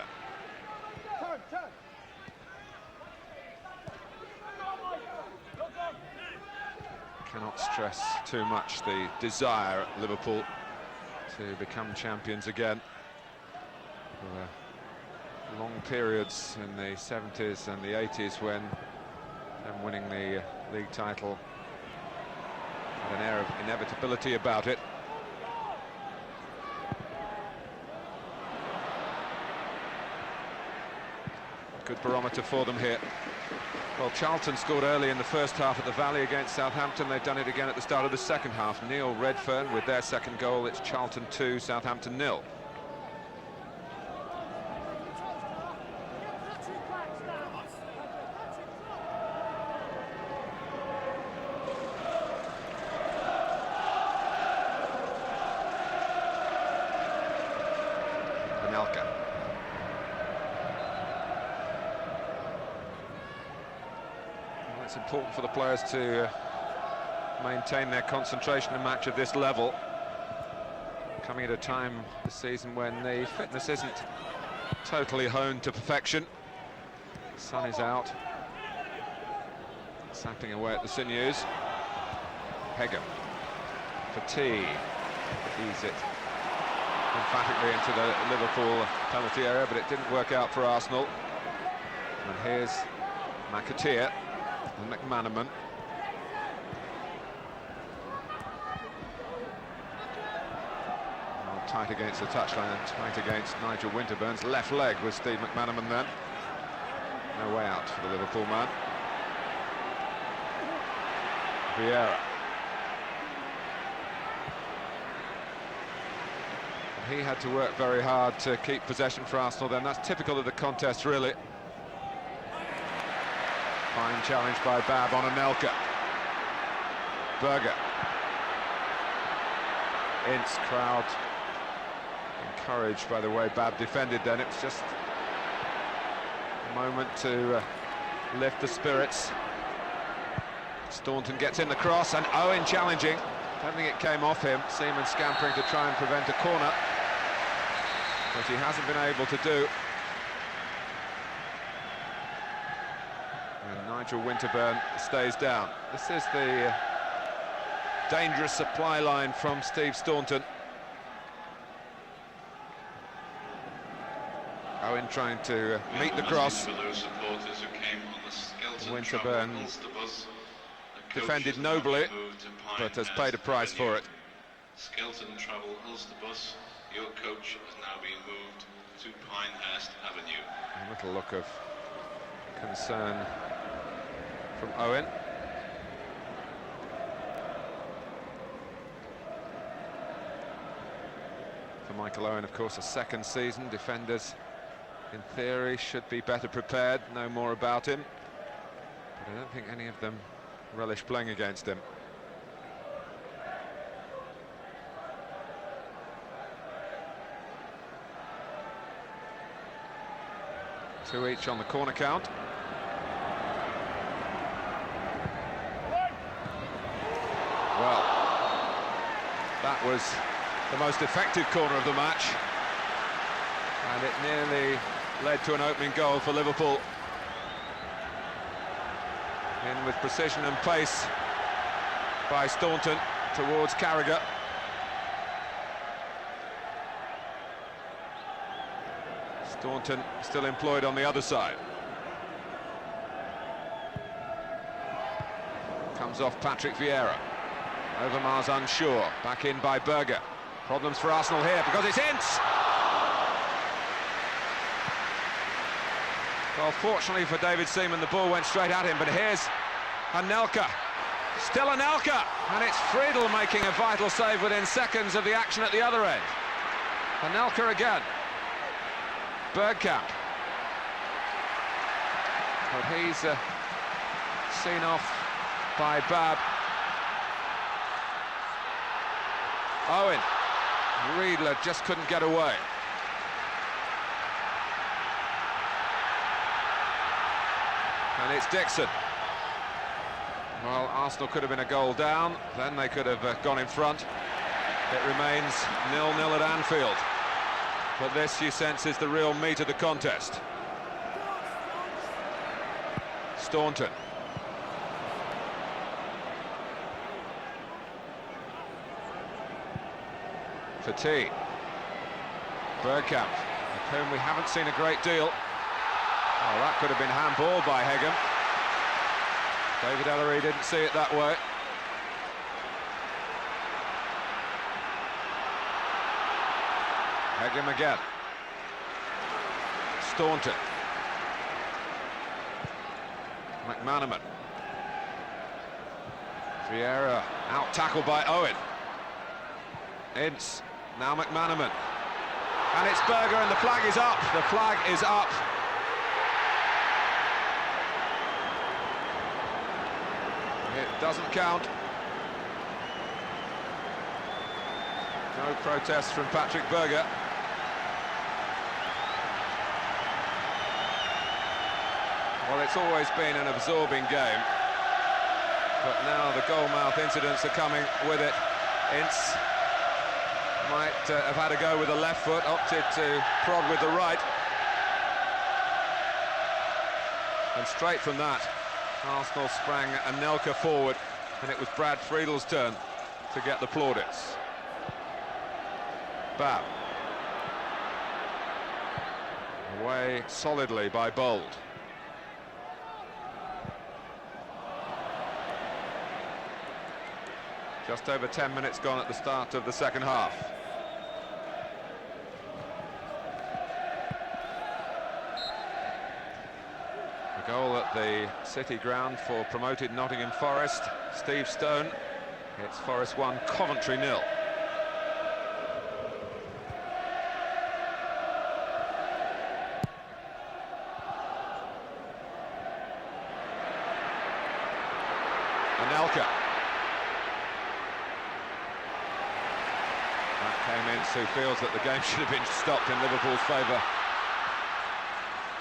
Cannot stress too much the desire at Liverpool to become champions again. Long periods in the 70s and the 80s when them winning the league title had an air of inevitability about it. Good barometer for them here. Well, Charlton scored early in the first half at the Valley against Southampton. They've done it again at the start of the second half. Neil Redfern with their second goal. It's Charlton 2, Southampton 0. Anelka. It's important for the players to maintain their concentration in a match of this level, coming at a time this season when the fitness isn't totally honed to perfection. The sun is out, sapping away at the sinews. Hegem for T, ease it emphatically into the Liverpool penalty area, but it didn't work out for Arsenal. And here's McAteer and McManaman. Oh, tight against the touchline and tight against Nigel Winterburn's left leg was Steve McManaman then. No way out for the Liverpool man. Vieira. He had to work very hard to keep possession for Arsenal then. That's typical of the contest, really. Fine challenge by Bab on Anelka. Berger. Ince crowd encouraged by the way Bab defended then. It was just a moment to lift the spirits. Staunton gets in the cross and Owen challenging. Don't think it came off him. Seaman scampering to try and prevent a corner, which he hasn't been able to do. And Nigel Winterburn stays down. This is the dangerous supply line from Steve Staunton. Owen trying to meet the cross. Winterburn defended nobly, but has paid a price for it. Skelton Travel Ulster bus. Your coach has now been moved to Pinehurst Avenue. A little look of concern from Owen. For Michael Owen, of course, a second season. Defenders, in theory, should be better prepared, know more about him. But I don't think any of them relish playing against him. Two each on the corner count. Well, that was the most effective corner of the match, and it nearly led to an opening goal for Liverpool. In with precision and pace by Staunton towards Carragher. Staunton still employed on the other side. Comes off Patrick Vieira. Overmars unsure. Back in by Berger. Problems for Arsenal here because it's Ince! Well, fortunately for David Seaman, the ball went straight at him, but here's Anelka. Still Anelka! And it's Friedel making a vital save within seconds of the action at the other end. Anelka again. Bergkamp. But he's seen off by Bab. Owen. Riedler just couldn't get away. And it's Dixon. Well, Arsenal could have been a goal down, then they could have gone in front. It remains 0-0 at Anfield. But this, you sense, is the real meat of the contest. Staunton. For T. Bergkamp. A whom we haven't seen a great deal. Oh, that could have been handballed by Hegem. David Ellery didn't see it that way. Hegem again. Staunton. McManaman. Vieira out tackled by Owen. Ince, now McManaman. And it's Berger and the flag is up. The flag is up. It doesn't count. No protest from Patrick Berger. Well, it's always been an absorbing game, but now the goalmouth incidents are coming with it. Ince might have had a go with the left foot, opted to prod with the right. And straight from that, Arsenal sprang Anelka forward, and it was Brad Friedel's turn to get the plaudits. Bab. Away solidly by Bold. Just over 10 minutes gone at the start of the second half. A goal at the City ground for promoted Nottingham Forest. Steve Stone. It's Forest 1, Coventry 0. Anelka. Who feels that the game should have been stopped in Liverpool's favour.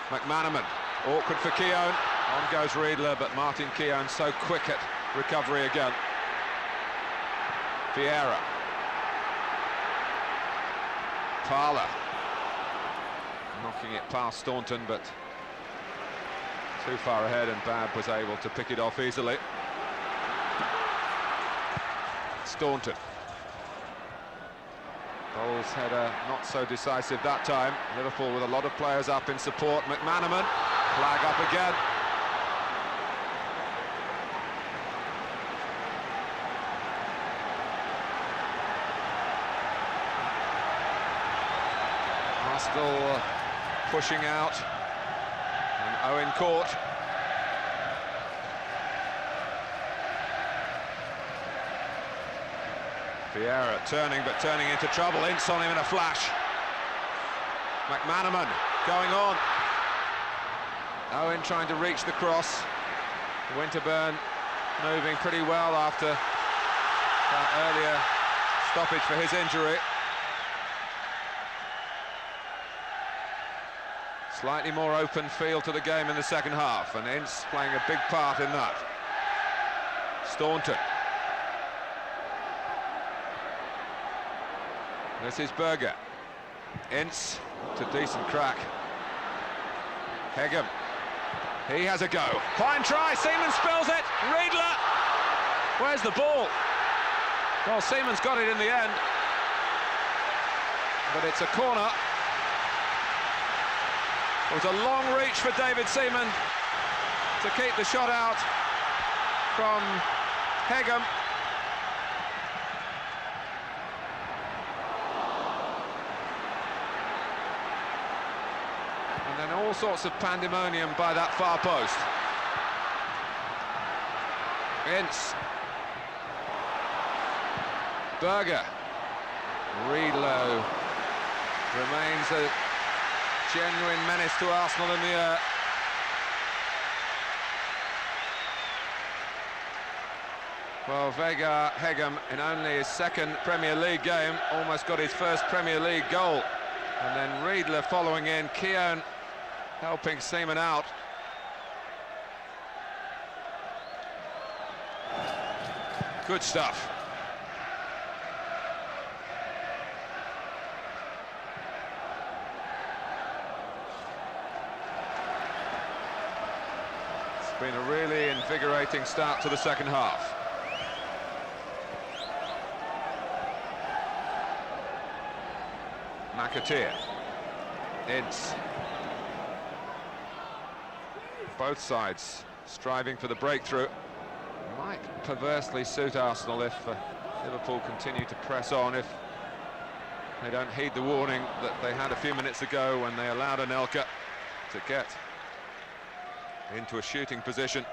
McManaman, awkward for Keown. On goes Riedler, but Martin Keown so quick at recovery again. Vieira. Parler. Knocking it past Staunton, but too far ahead, and Babb was able to pick it off easily. Staunton. Bowles header not so decisive that time. Liverpool with a lot of players up in support. McManaman, flag up again. Arsenal pushing out, and Owen caught. Vieira turning, but turning into trouble. Ince on him in a flash. McManaman going on. Owen trying to reach the cross. Winterburn moving pretty well after that earlier stoppage for his injury. Slightly more open feel to the game in the second half, and Ince playing a big part in that. Staunton. This is Berger. Ince to decent crack. Hegem. He has a go. Fine try. Seaman spills it. Riedler. Where's the ball? Well, Seaman's got it in the end, but it's a corner. It was a long reach for David Seaman to keep the shot out from Hegem. And then all sorts of pandemonium by that far post. Ince. Berger. Riedler remains a genuine menace to Arsenal in the air. Well, Vegard Hegem, in only his second Premier League game, almost got his first Premier League goal. And then Riedler following in, Keown helping Seaman out. Good stuff. It's been a really invigorating start to the second half. McAteer. Ince. Both sides striving for the breakthrough. Might perversely suit Arsenal if Liverpool continue to press on, if they don't heed the warning that they had a few minutes ago when they allowed Anelka to get into a shooting position.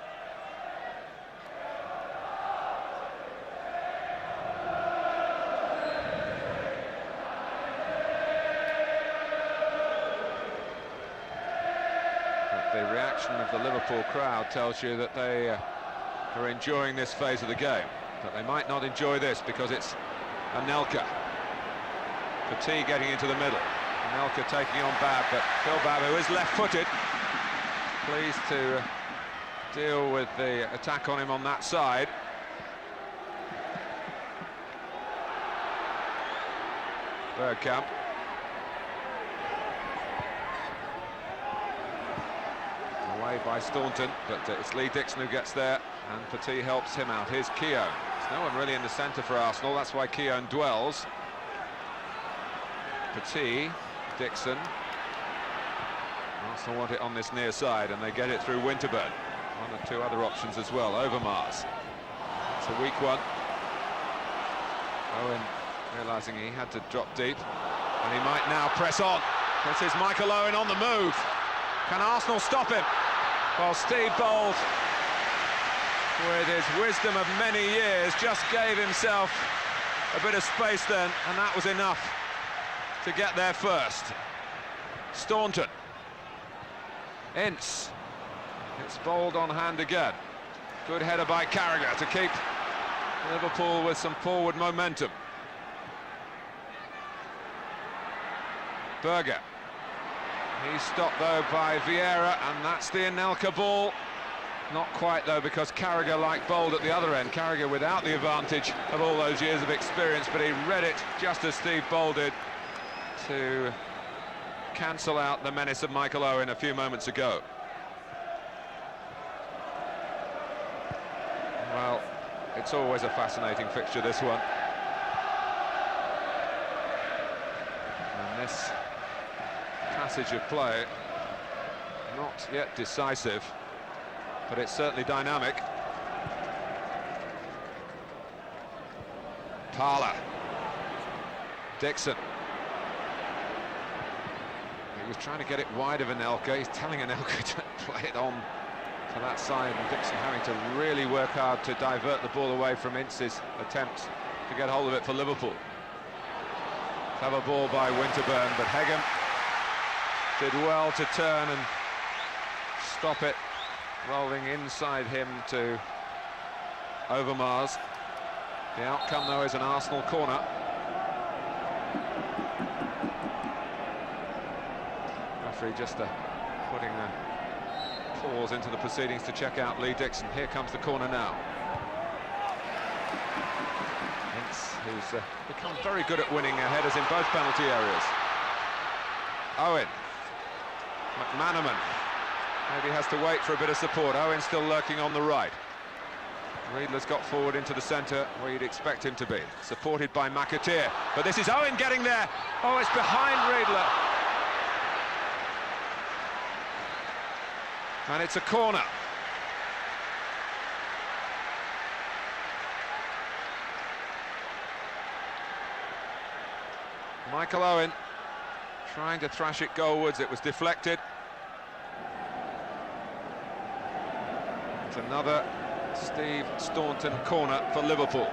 But the reaction of the Liverpool crowd tells you that they are enjoying this phase of the game, but they might not enjoy this because it's Anelka. Petit getting into the middle. Anelka taking on Babb, but Phil Babb, who is left-footed, pleased to deal with the attack on him on that side. Bergkamp. Away by Staunton, but it's Lee Dixon who gets there, and Petit helps him out. Here's Keown. There's no one really in the centre for Arsenal, that's why Keown dwells. Petit, Dixon. Arsenal want it on this near side, and they get it through Winterburn. One or two other options as well. Overmars. It's a weak one. Owen realising he had to drop deep, and he might now press on. This is Michael Owen on the move. Can Arsenal stop him? Well, Steve Bold, with his wisdom of many years, just gave himself a bit of space then, and that was enough to get there first. Staunton. Ince. It's Bold on hand again. Good header by Carragher to keep Liverpool with some forward momentum. Berger. He's stopped though by Vieira, and that's the Anelka ball. Not quite though, because Carragher, like Bold at the other end, Carragher without the advantage of all those years of experience, but he read it just as Steve Bold did to cancel out the menace of Michael Owen a few moments ago. Well, it's always a fascinating fixture, this one. And this passage of play, not yet decisive, but it's certainly dynamic. Parler. Dixon. He was trying to get it wide of Anelka. He's telling Anelka to play it on to that side, and Dixon having to really work hard to divert the ball away from Ince's attempt to get hold of it for Liverpool. Clever ball by Winterburn, but Hegem did well to turn and stop it, rolling inside him to Overmars. The outcome, though, is an Arsenal corner. Referee just putting a pause into the proceedings to check out Lee Dixon. Here comes the corner now. Ince, who's become very good at winning headers in both penalty areas. Owen. McManaman maybe has to wait for a bit of support. Owen still lurking on the right. Riedler's got forward into the centre where you'd expect him to be, supported by McAteer. But this is Owen getting there. Oh, it's behind Riedler. And it's a corner. Michael Owen trying to thrash it goalwards. It was deflected. It's another Steve Staunton corner for Liverpool.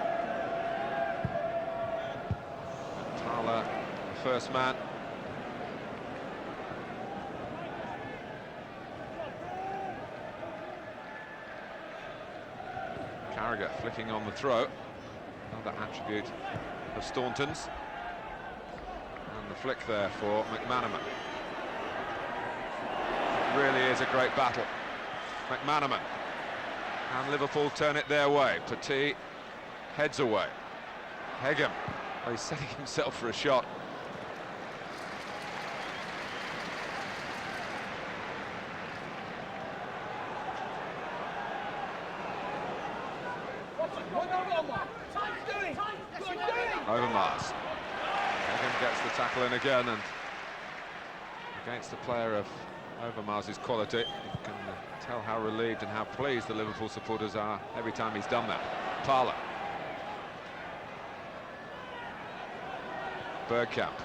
Thaler, the first man. Carragher flicking on the throw. Another attribute of Staunton's. And the flick there for McManaman. It really is a great battle. McManaman. And Liverpool turn it their way. Petit heads away. Hegem. Oh, he's setting himself for a shot. Overmars. Hegem gets the tackle in again, and against a player of Overmars' quality. You can tell how relieved and how pleased the Liverpool supporters are every time he's done that. Parlour. Bergkamp.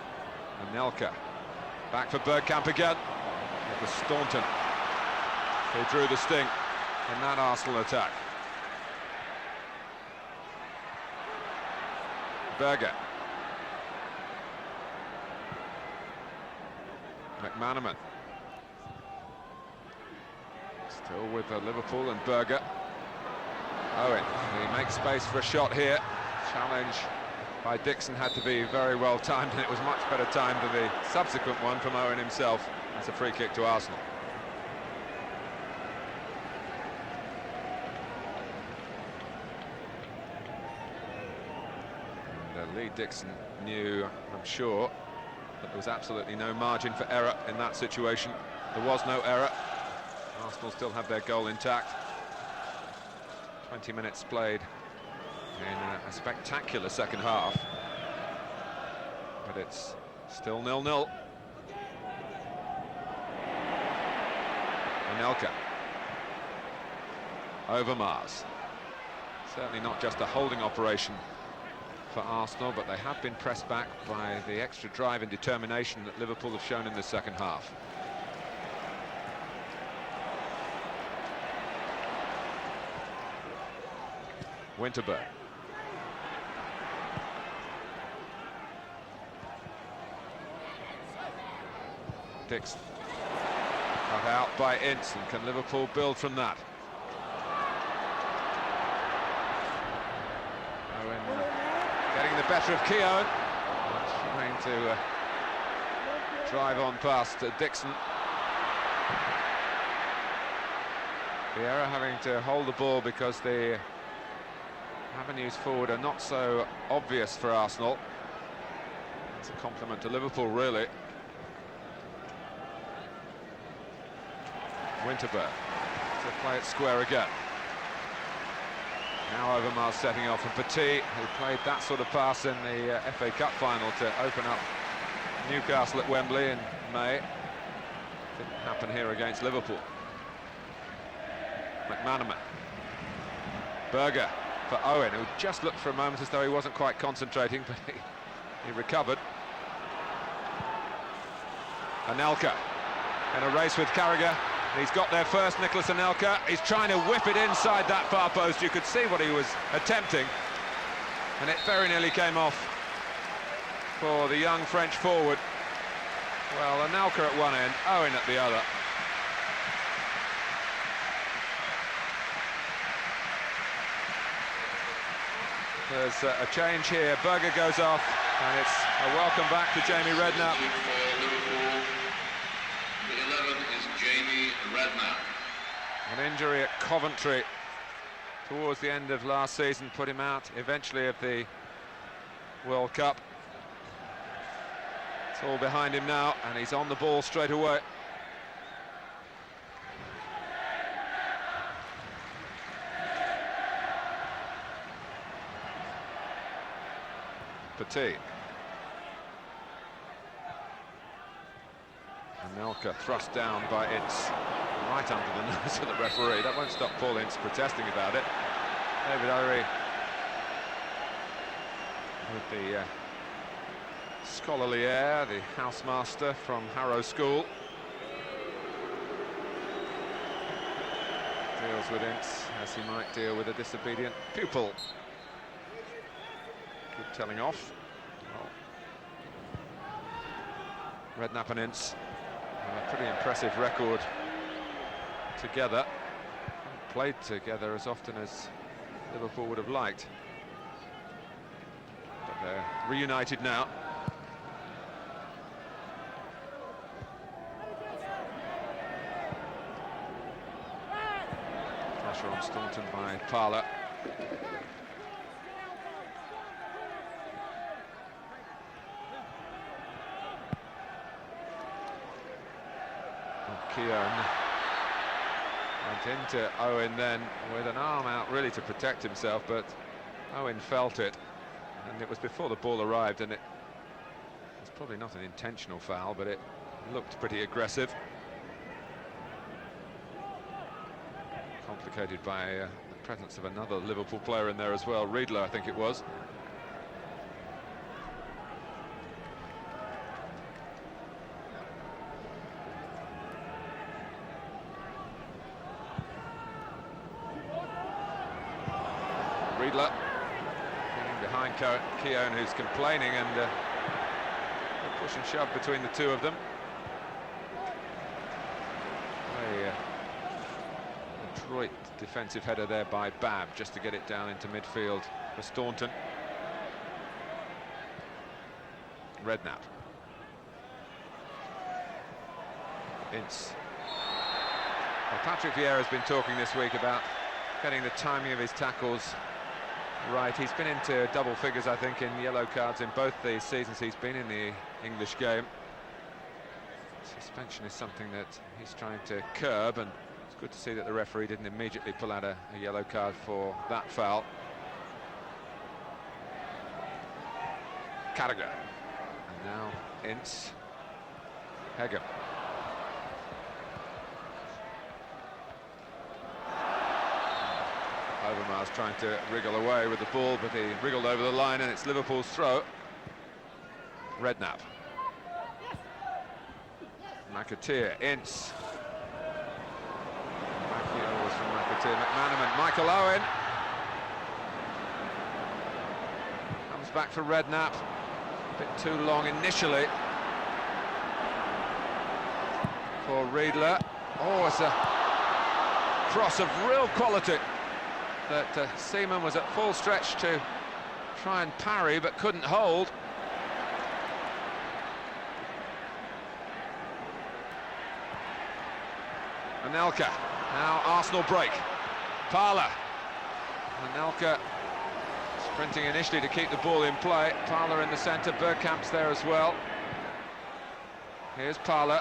Anelka. Back for Bergkamp again. It was Staunton who drew the sting in that Arsenal attack. Berger. McManaman. Still with Liverpool and Berger. Owen, he makes space for a shot here. Challenge by Dixon had to be very well timed, and it was much better timed than the subsequent one from Owen himself. That's a free kick to Arsenal. And Lee Dixon knew, I'm sure, that there was absolutely no margin for error in that situation. There was no error. Arsenal still have their goal intact. 20 minutes played in a spectacular second half, but it's still 0-0. Anelka. Overmars. Certainly not just a holding operation for Arsenal, but they have been pressed back by the extra drive and determination that Liverpool have shown in the second half. Winterberg. Dixon. Cut out by Ince, and can Liverpool build from that? Owen getting the better of Keown, trying to drive on past Dixon. Vieira having to hold the ball because the avenues forward are not so obvious for Arsenal. It's a compliment to Liverpool, really. Winterberg to play it square again. Now Overmars setting off, and Petit, who played that sort of pass in the FA Cup final to open up Newcastle at Wembley in May. Didn't happen here against Liverpool. McManaman. Berger for Owen, who just looked for a moment as though he wasn't quite concentrating, but he recovered. Anelka in a race with Carragher. He's got there first, Nicolas Anelka. He's trying to whip it inside that far post. You could see what he was attempting, and it very nearly came off for the young French forward. Well, Anelka at one end, Owen at the other. There's a change here. Berger goes off, and it's a welcome back to Jamie Redknapp. The 11 is Jamie Redknapp. An injury at Coventry towards the end of last season put him out eventually of the World Cup. It's all behind him now, and he's on the ball straight away. Petit. Anelka thrust down by Ince, right under the nose of the referee. That won't stop Paul Ince protesting about it. David Ory with the scholarly air, the housemaster from Harrow School. Deals with Ince as he might deal with a disobedient pupil. Good telling off. Well, Redknapp and Ince have a pretty impressive record together. Haven't played together as often as Liverpool would have liked, but they're reunited now. Pressure on Staunton by Parlour. Keown went into Owen then with an arm out really to protect himself, but Owen felt it, and it was before the ball arrived, and it was probably not an intentional foul, but it looked pretty aggressive. Complicated by the presence of another Liverpool player in there as well, Riedler, I think it was. Riedler getting behind Keown, who's complaining, and a push and shove between the two of them. A adroit defensive header there by Babb, just to get it down into midfield for Staunton. Redknapp. Ince. Well, Patrick Vieira's been talking this week about getting the timing of his tackles right. He's been into double figures, I think, in yellow cards in both the seasons he's been in the English game. Suspension is something that he's trying to curb, and it's good to see that the referee didn't immediately pull out a yellow card for that foul. Carragher. And now Ince. Hegem. Overmars trying to wriggle away with the ball, but he wriggled over the line, and it's Liverpool's throw. Redknapp. McAteer, Ince. Macchio was from McAteer, McManaman, Michael Owen. Comes back for Redknapp. A bit too long initially for Riedler. Oh, it's a cross of real quality that Seaman was at full stretch to try and parry, but couldn't hold. Anelka, now Arsenal break. Parler. Anelka sprinting initially to keep the ball in play. Parler in the centre, Bergkamp's there as well. Here's Parler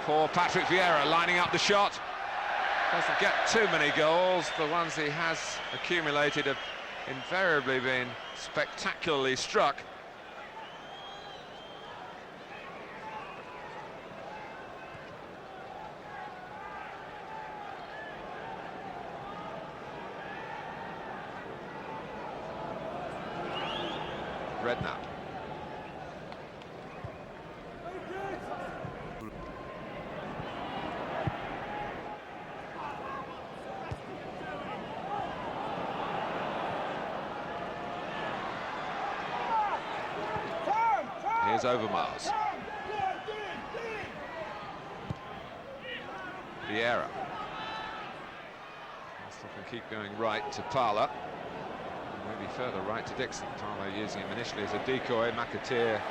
for Patrick Vieira, lining up the shot. Doesn't get too many goals. The ones he has accumulated have invariably been spectacularly struck. Redknapp. Here's Overmars. Vieira. Arsenal can keep going right to Parler. Maybe further right to Dixon. Parler using him initially as a decoy. McAteer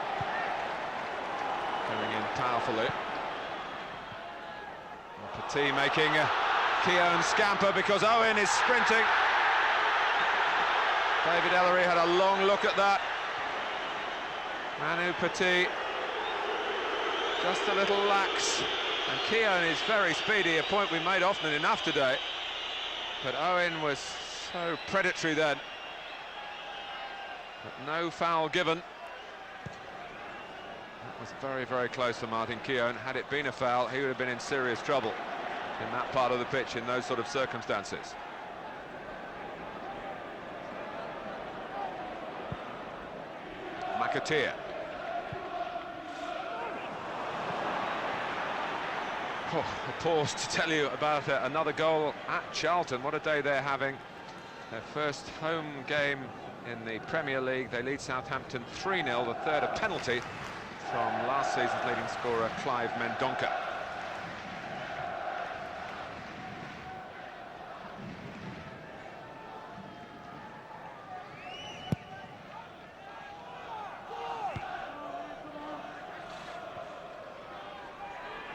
going in powerfully. And Petit making a Keown scamper because Owen is sprinting. David Ellery had a long look at that. Manu Petit just a little lax, and Keown is very speedy, a point we made often enough today, but Owen was so predatory then. But no foul given. That was very, very close for Martin Keown. Had it been a foul, he would have been in serious trouble in that part of the pitch in those sort of circumstances. McAteer. Oh, a pause to tell you about another goal at Charlton. What a day they're having. Their first home game in the Premier League. They lead Southampton 3-0, the third a penalty from last season's leading scorer Clive Mendonca.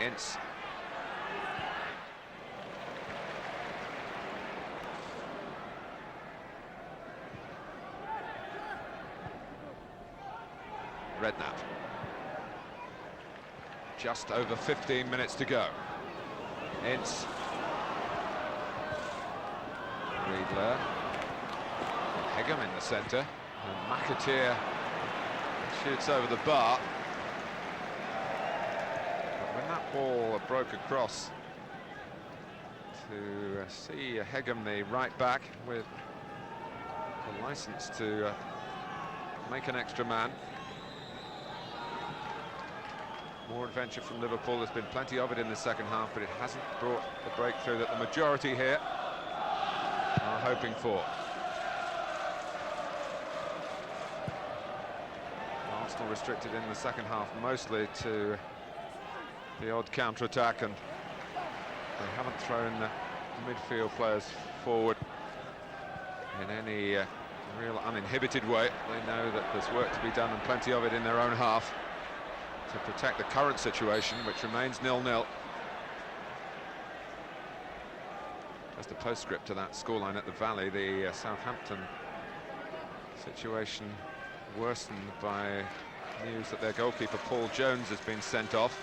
Ince. Redknapp. Just over 15 minutes to go. Ince. Riedler. Hegem in the centre. And McAteer shoots over the bar. But when ball broke across to see Hegem, the right back, with the license to make an extra man. More adventure from Liverpool. There's been plenty of it in the second half, but it hasn't brought the breakthrough that the majority here are hoping for. Arsenal restricted in the second half mostly to the odd counter-attack, and they haven't thrown the midfield players forward in any real uninhibited way. They know that there's work to be done, and plenty of it in their own half, to protect the current situation, which remains 0-0. Just a postscript to that scoreline at the Valley, the Southampton situation worsened by news that their goalkeeper Paul Jones has been sent off.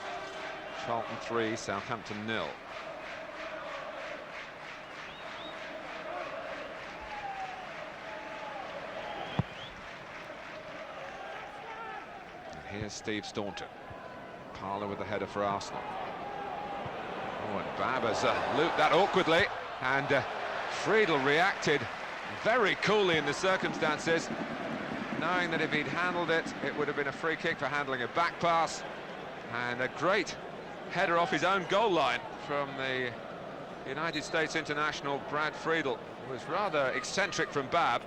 Charlton 3, Southampton 0. Here's Steve Staunton. Parlour with the header for Arsenal. Oh, and Babb has looped that awkwardly, and Friedel reacted very coolly in the circumstances, knowing that if he'd handled it, it would have been a free kick for handling a back pass, and a great header off his own goal line from the United States international Brad Friedel. It was rather eccentric from Babb,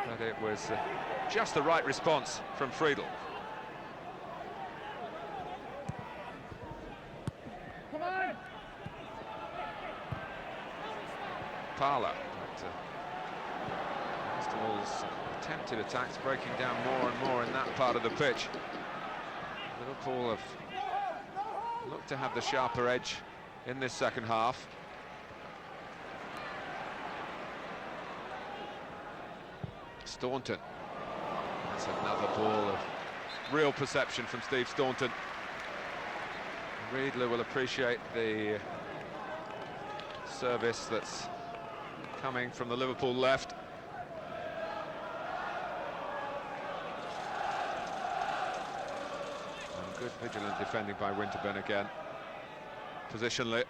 but it was just the right response from Friedel. Parlour, but Arsenal's attempted attacks breaking down more and more in that part of the pitch. Liverpool have looked to have the sharper edge in this second half. Staunton. That's another ball of real perception from Steve Staunton. Riedler will appreciate the service that's coming from the Liverpool left. And good vigilant defending by Winterburn again, positionally.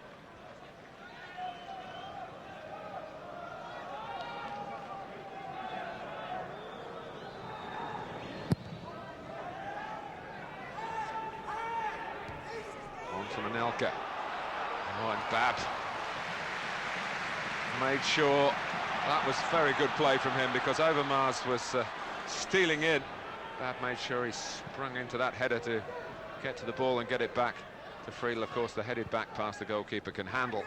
On to Manelka. Oh, and Babb made sure that was very good play from him, because Overmars was stealing in. Babb made sure he sprung into that header to get to the ball and get it back to Friedel. Of course, the headed back pass the goalkeeper can handle.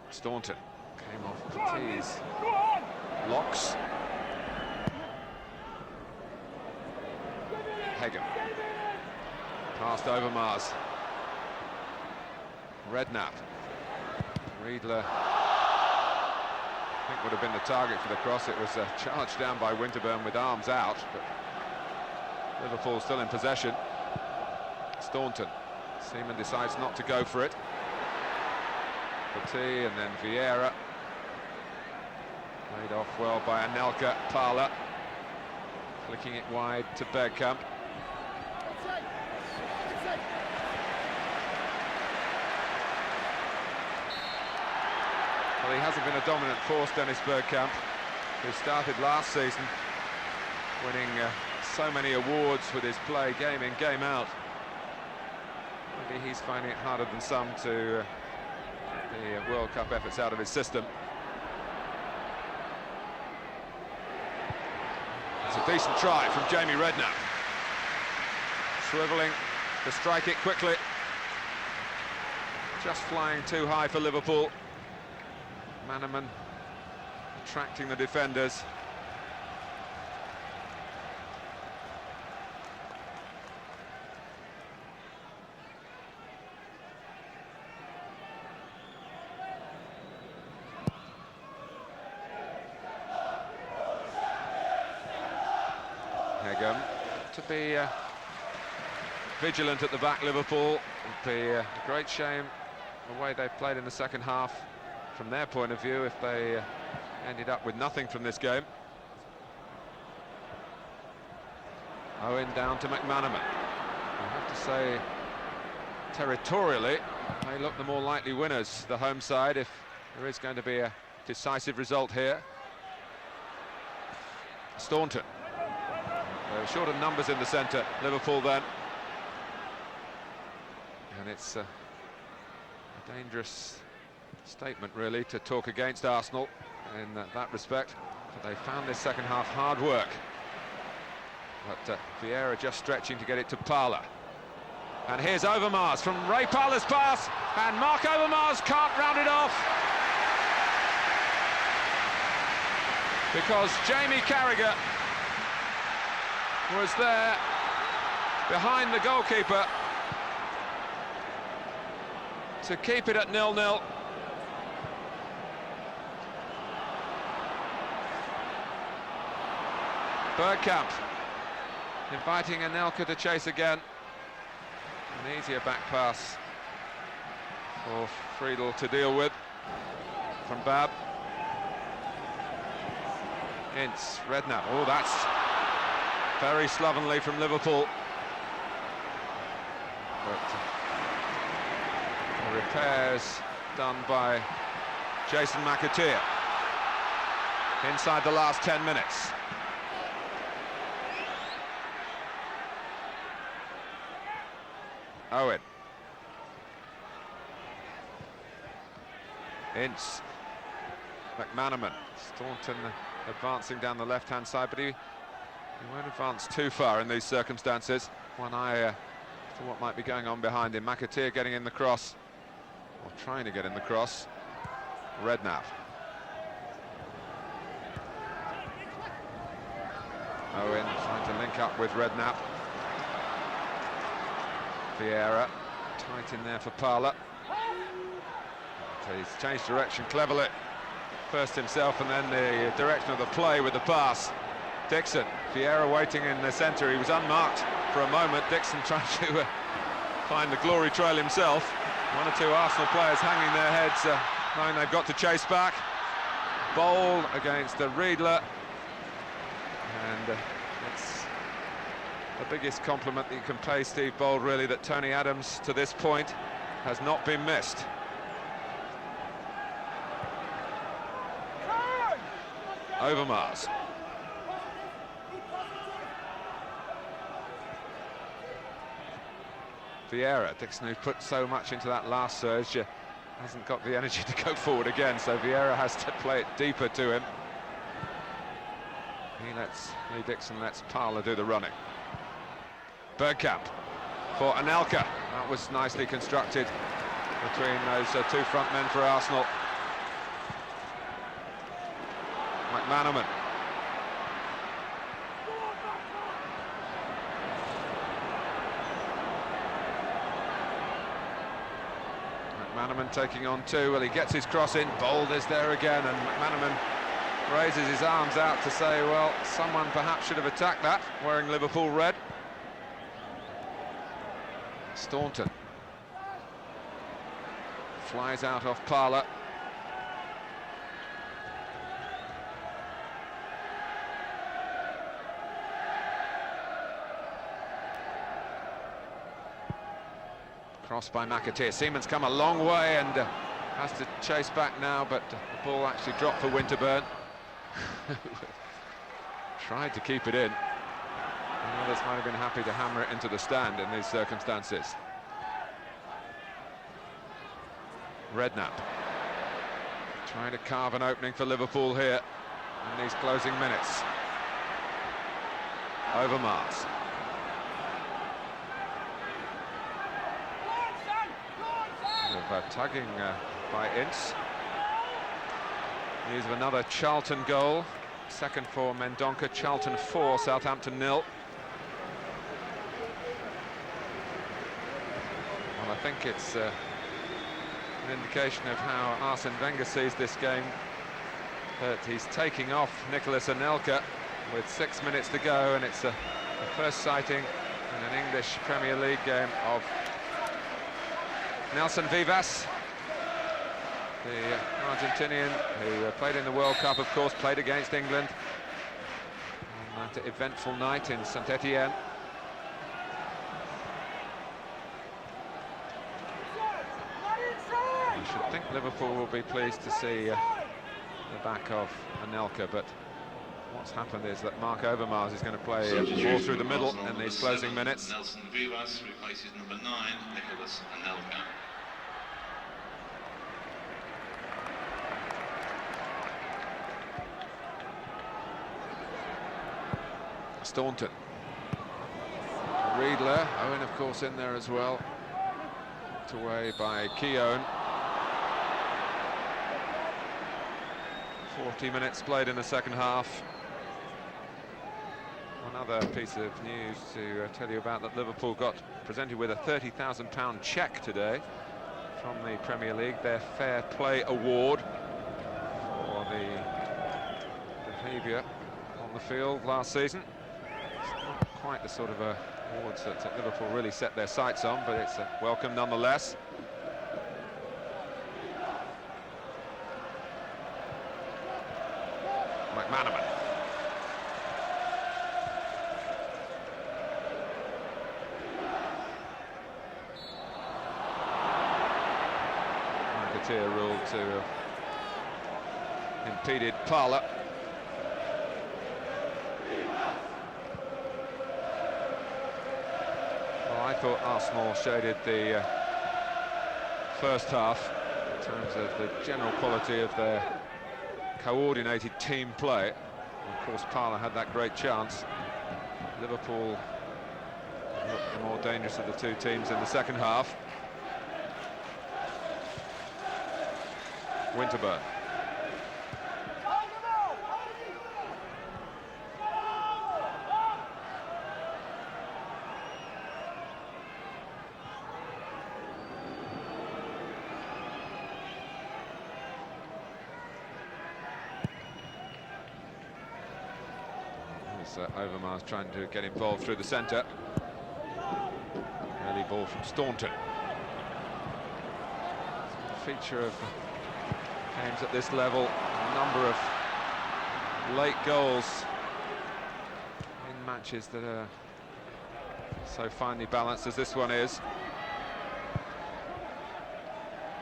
Staunton came off Petit's locks. Hegem past Overmars. Redknapp. Riedler, I think, would have been the target for the cross. It was charged down by Winterburn with arms out, but Liverpool still in possession. Staunton. Seaman decides not to go for it. Petit and then Vieira. Played off well by Anelka. Parlour flicking it wide to Bergkamp. Well, he hasn't been a dominant force, Dennis Bergkamp, who started last season winning so many awards with his play, game in, game out. Maybe he's finding it harder than some to get the World Cup efforts out of his system. It's a decent try from Jamie Redknapp. Swivelling to strike it quickly. Just flying too high for Liverpool. Maneman attracting the defenders. Hegem to be vigilant at the back, Liverpool. It'd be a great shame the way they played in the second half from their point of view if they ended up with nothing from this game. Owen down to McManaman. I have to say, territorially, they look the more likely winners, the home side, if there is going to be a decisive result here. Staunton. They're short of numbers in the centre, Liverpool then. And it's a dangerous statement, really, to talk against Arsenal in that respect. But they found this second half hard work. But Vieira just stretching to get it to Parler. And here's Overmars from Ray Parler's pass, and Mark Overmars can't round it off. Because Jamie Carragher was there behind the goalkeeper to keep it at 0-0. Bergkamp inviting Anelka to chase again. An easier back pass for Friedel to deal with from Bab. Ince, Redknapp. Oh, that's very slovenly from Liverpool. But the repairs done by Jason McAteer inside the last 10 minutes. Owen. Ince. McManaman. Staunton advancing down the left-hand side, but he won't advance too far in these circumstances. One eye for what might be going on behind him. McAteer getting in the cross, or trying to get in the cross. Redknapp. Owen trying to link up with Redknapp. Vieira tight in there for Parler. So he's changed direction cleverly. First himself and then the direction of the play with the pass. Dixon, Vieira waiting in the centre. He was unmarked for a moment. Dixon trying to find the glory trail himself. One or two Arsenal players hanging their heads, knowing they've got to chase back. Bold against Riedler. And it's the biggest compliment that you can pay Steve Bold, really, that Tony Adams, to this point, has not been missed. Overmars. Vieira, Dixon, who put so much into that last surge, hasn't got the energy to go forward again, so Vieira has to play it deeper to him. Lee Dixon lets Parler do the running. Bergkamp for Anelka. That was nicely constructed between those two front men for Arsenal. McManaman. McManaman taking on two. Well, he gets his cross in. Bold is there again, and McManaman raises his arms out to say, well, someone perhaps should have attacked that, wearing Liverpool red. Staunton flies out off Parler. Cross by McAteer. Seaman's come a long way and has to chase back now, but the ball actually dropped for Winterburn. Tried to keep it in. And others might have been happy to hammer it into the stand in these circumstances. Redknapp trying to carve an opening for Liverpool here in these closing minutes. Overmars. Tugging by Ince. News of another Charlton goal. Second for Mendonca. Charlton 4, Southampton 0. Well, I think it's an indication of how Arsene Wenger sees this game, that he's taking off Nicolas Anelka with 6 minutes to go, and it's the first sighting in an English Premier League game of Nelson Vivas, the Argentinian who played in the World Cup, of course, played against England on that eventful night in Saint-Etienne. I think Liverpool will be pleased to see the back of Anelka, but what's happened is that Mark Overmars is going to play more through the middle in these closing minutes. Nelson Vivas replaces number 9, Nicholas Anelka. Staunton. Riedler, Owen of course in there as well. Knocked away by Keown. 40 minutes played in the second half. Another piece of news to tell you about, that Liverpool got presented with a £30,000 cheque today from the Premier League, their Fair Play Award for the behaviour on the field last season. It's not quite the sort of awards that Liverpool really set their sights on, but it's welcome nonetheless. McManaman. McAteer ruled to have impeded Parlour. Well, I thought Arsenal shaded the first half in terms of the general quality of their coordinated team play. Of course, Parlour had that great chance. Liverpool looked the more dangerous of the two teams in the second half. Winterburn. Overmars trying to get involved through the centre. Early ball from Staunton. Feature of games at this level, a number of late goals in matches that are so finely balanced as this one is.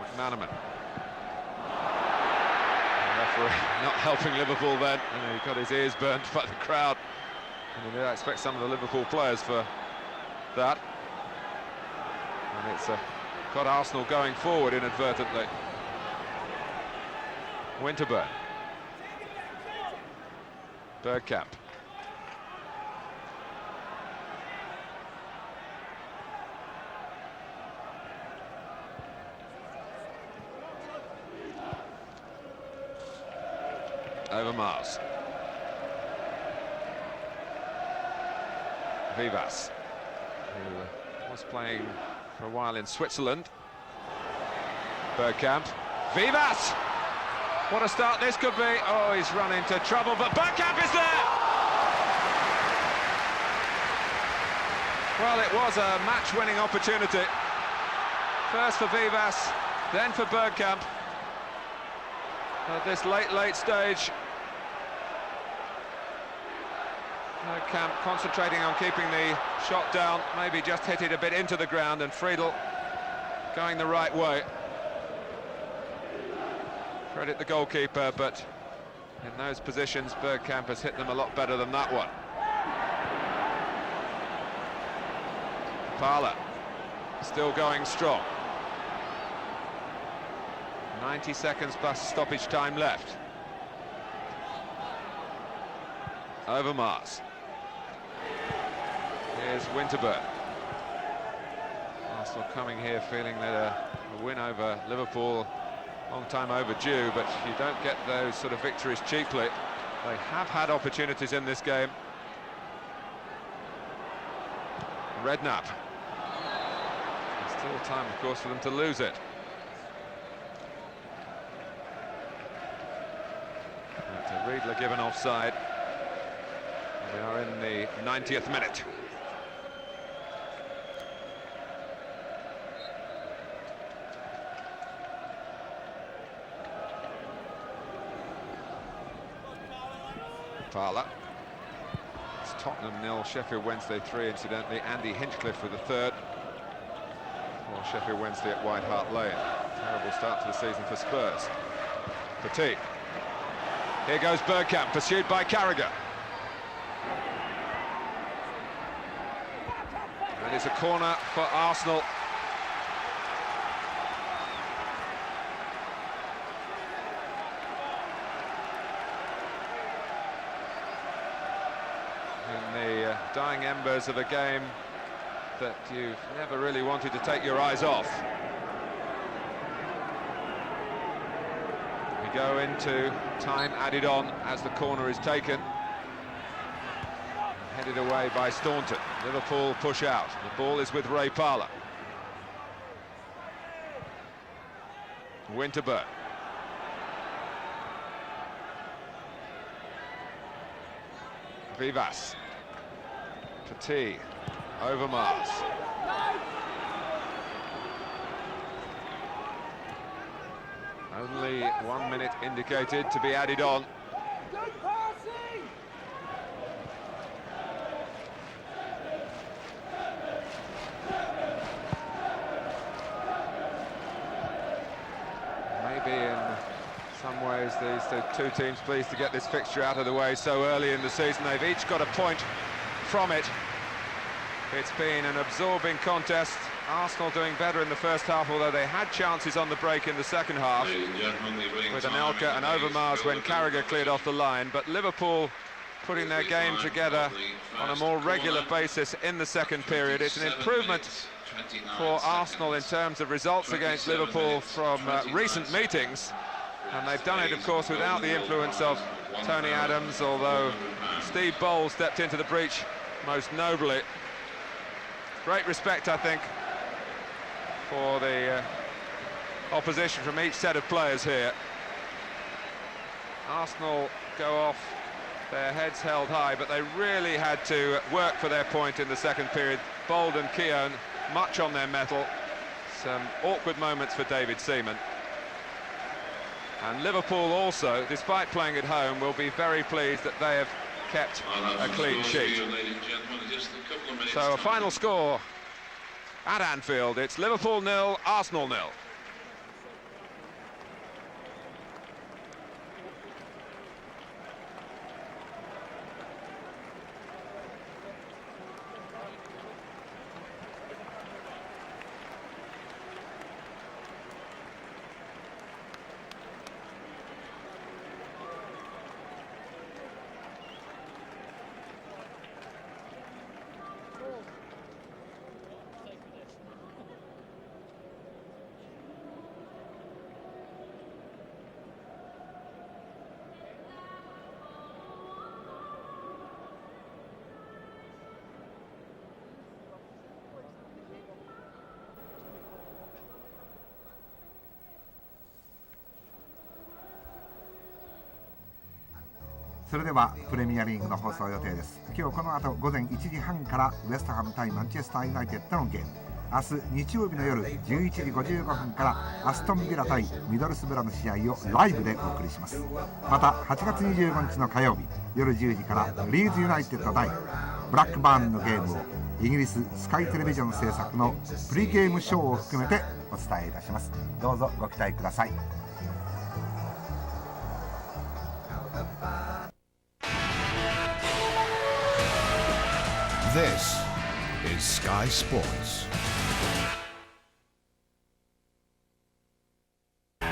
McManaman. The referee not helping Liverpool then. He got his ears burnt by the crowd. And I expect some of the Liverpool players for that. And it's got Arsenal going forward inadvertently. Winterburn. Bergkamp. Overmars. Vivas, who was playing for a while in Switzerland. Bergkamp. Vivas! What a start this could be. Oh, he's run into trouble, but Bergkamp is there! Well, it was a match-winning opportunity. First for Vivas, then for Bergkamp. At this late stage, Bergkamp concentrating on keeping the shot down, maybe just hit it a bit into the ground, and Friedel going the right way. Credit the goalkeeper, but in those positions Bergkamp has hit them a lot better than that one. Parlour still going strong. 90 seconds plus stoppage time left. Overmars. Here's Winterburn. Arsenal coming here feeling that a win over Liverpool, long time overdue, but you don't get those sort of victories cheaply. They have had opportunities in this game. Redknapp. Still time, of course, for them to lose it. But Riedler given offside. We are in the 90th minute. Parlour. It's Tottenham 0, Sheffield Wednesday 3, incidentally. Andy Hinchcliffe with the third for Sheffield Wednesday at White Hart Lane. Terrible start to the season for Spurs. Petit. Here goes Bergkamp, pursued by Carragher. And it's a corner for Arsenal. In the dying embers of a game that you've never really wanted to take your eyes off. We go into time added on as the corner is taken. Headed away by Staunton. Liverpool push out. The ball is with Ray Parlour. Winterburn. Vivas. Petit. Overmars. Only 1 minute indicated to be added on. Maybe in some ways these two teams pleased to get this fixture out of the way so early in the season. They've each got a point from it. It's been an absorbing contest. Arsenal doing better in the first half, although they had chances on the break in the second half with Anelka and Overmars when Carragher cleared off the line. But Liverpool putting their game together on a more regular basis in the second period. It's an improvement for Arsenal in terms of results against Liverpool from recent meetings. And they've done it, of course, without the influence of Tony Adams, although Steve Bold stepped into the breach most nobly. Great respect, I think, for the opposition from each set of players here. Arsenal go off, their heads held high, but they really had to work for their point in the second period. Bold and Keown much on their mettle. Some awkward moments for David Seaman. And Liverpool also, despite playing at home, will be very pleased that they have kept a clean sheet. So a final score at Anfield, it's Liverpool 0, Arsenal 0.それではプレミアリーグの放送予定です。今日この後午前1時半からウエストハム対マンチェスターユナイテッドのゲーム、明日日曜日の夜11時55分からアストンビラ対ミドルスブラの試合をライブでお送りします。また8月25日の火曜日夜10時からリーズユナイテッド対ブラックバーンのゲームをイギリススカイテレビジョン制作のプリゲームショーを含めてお伝えいたします。どうぞご期待ください。This is Sky Sports.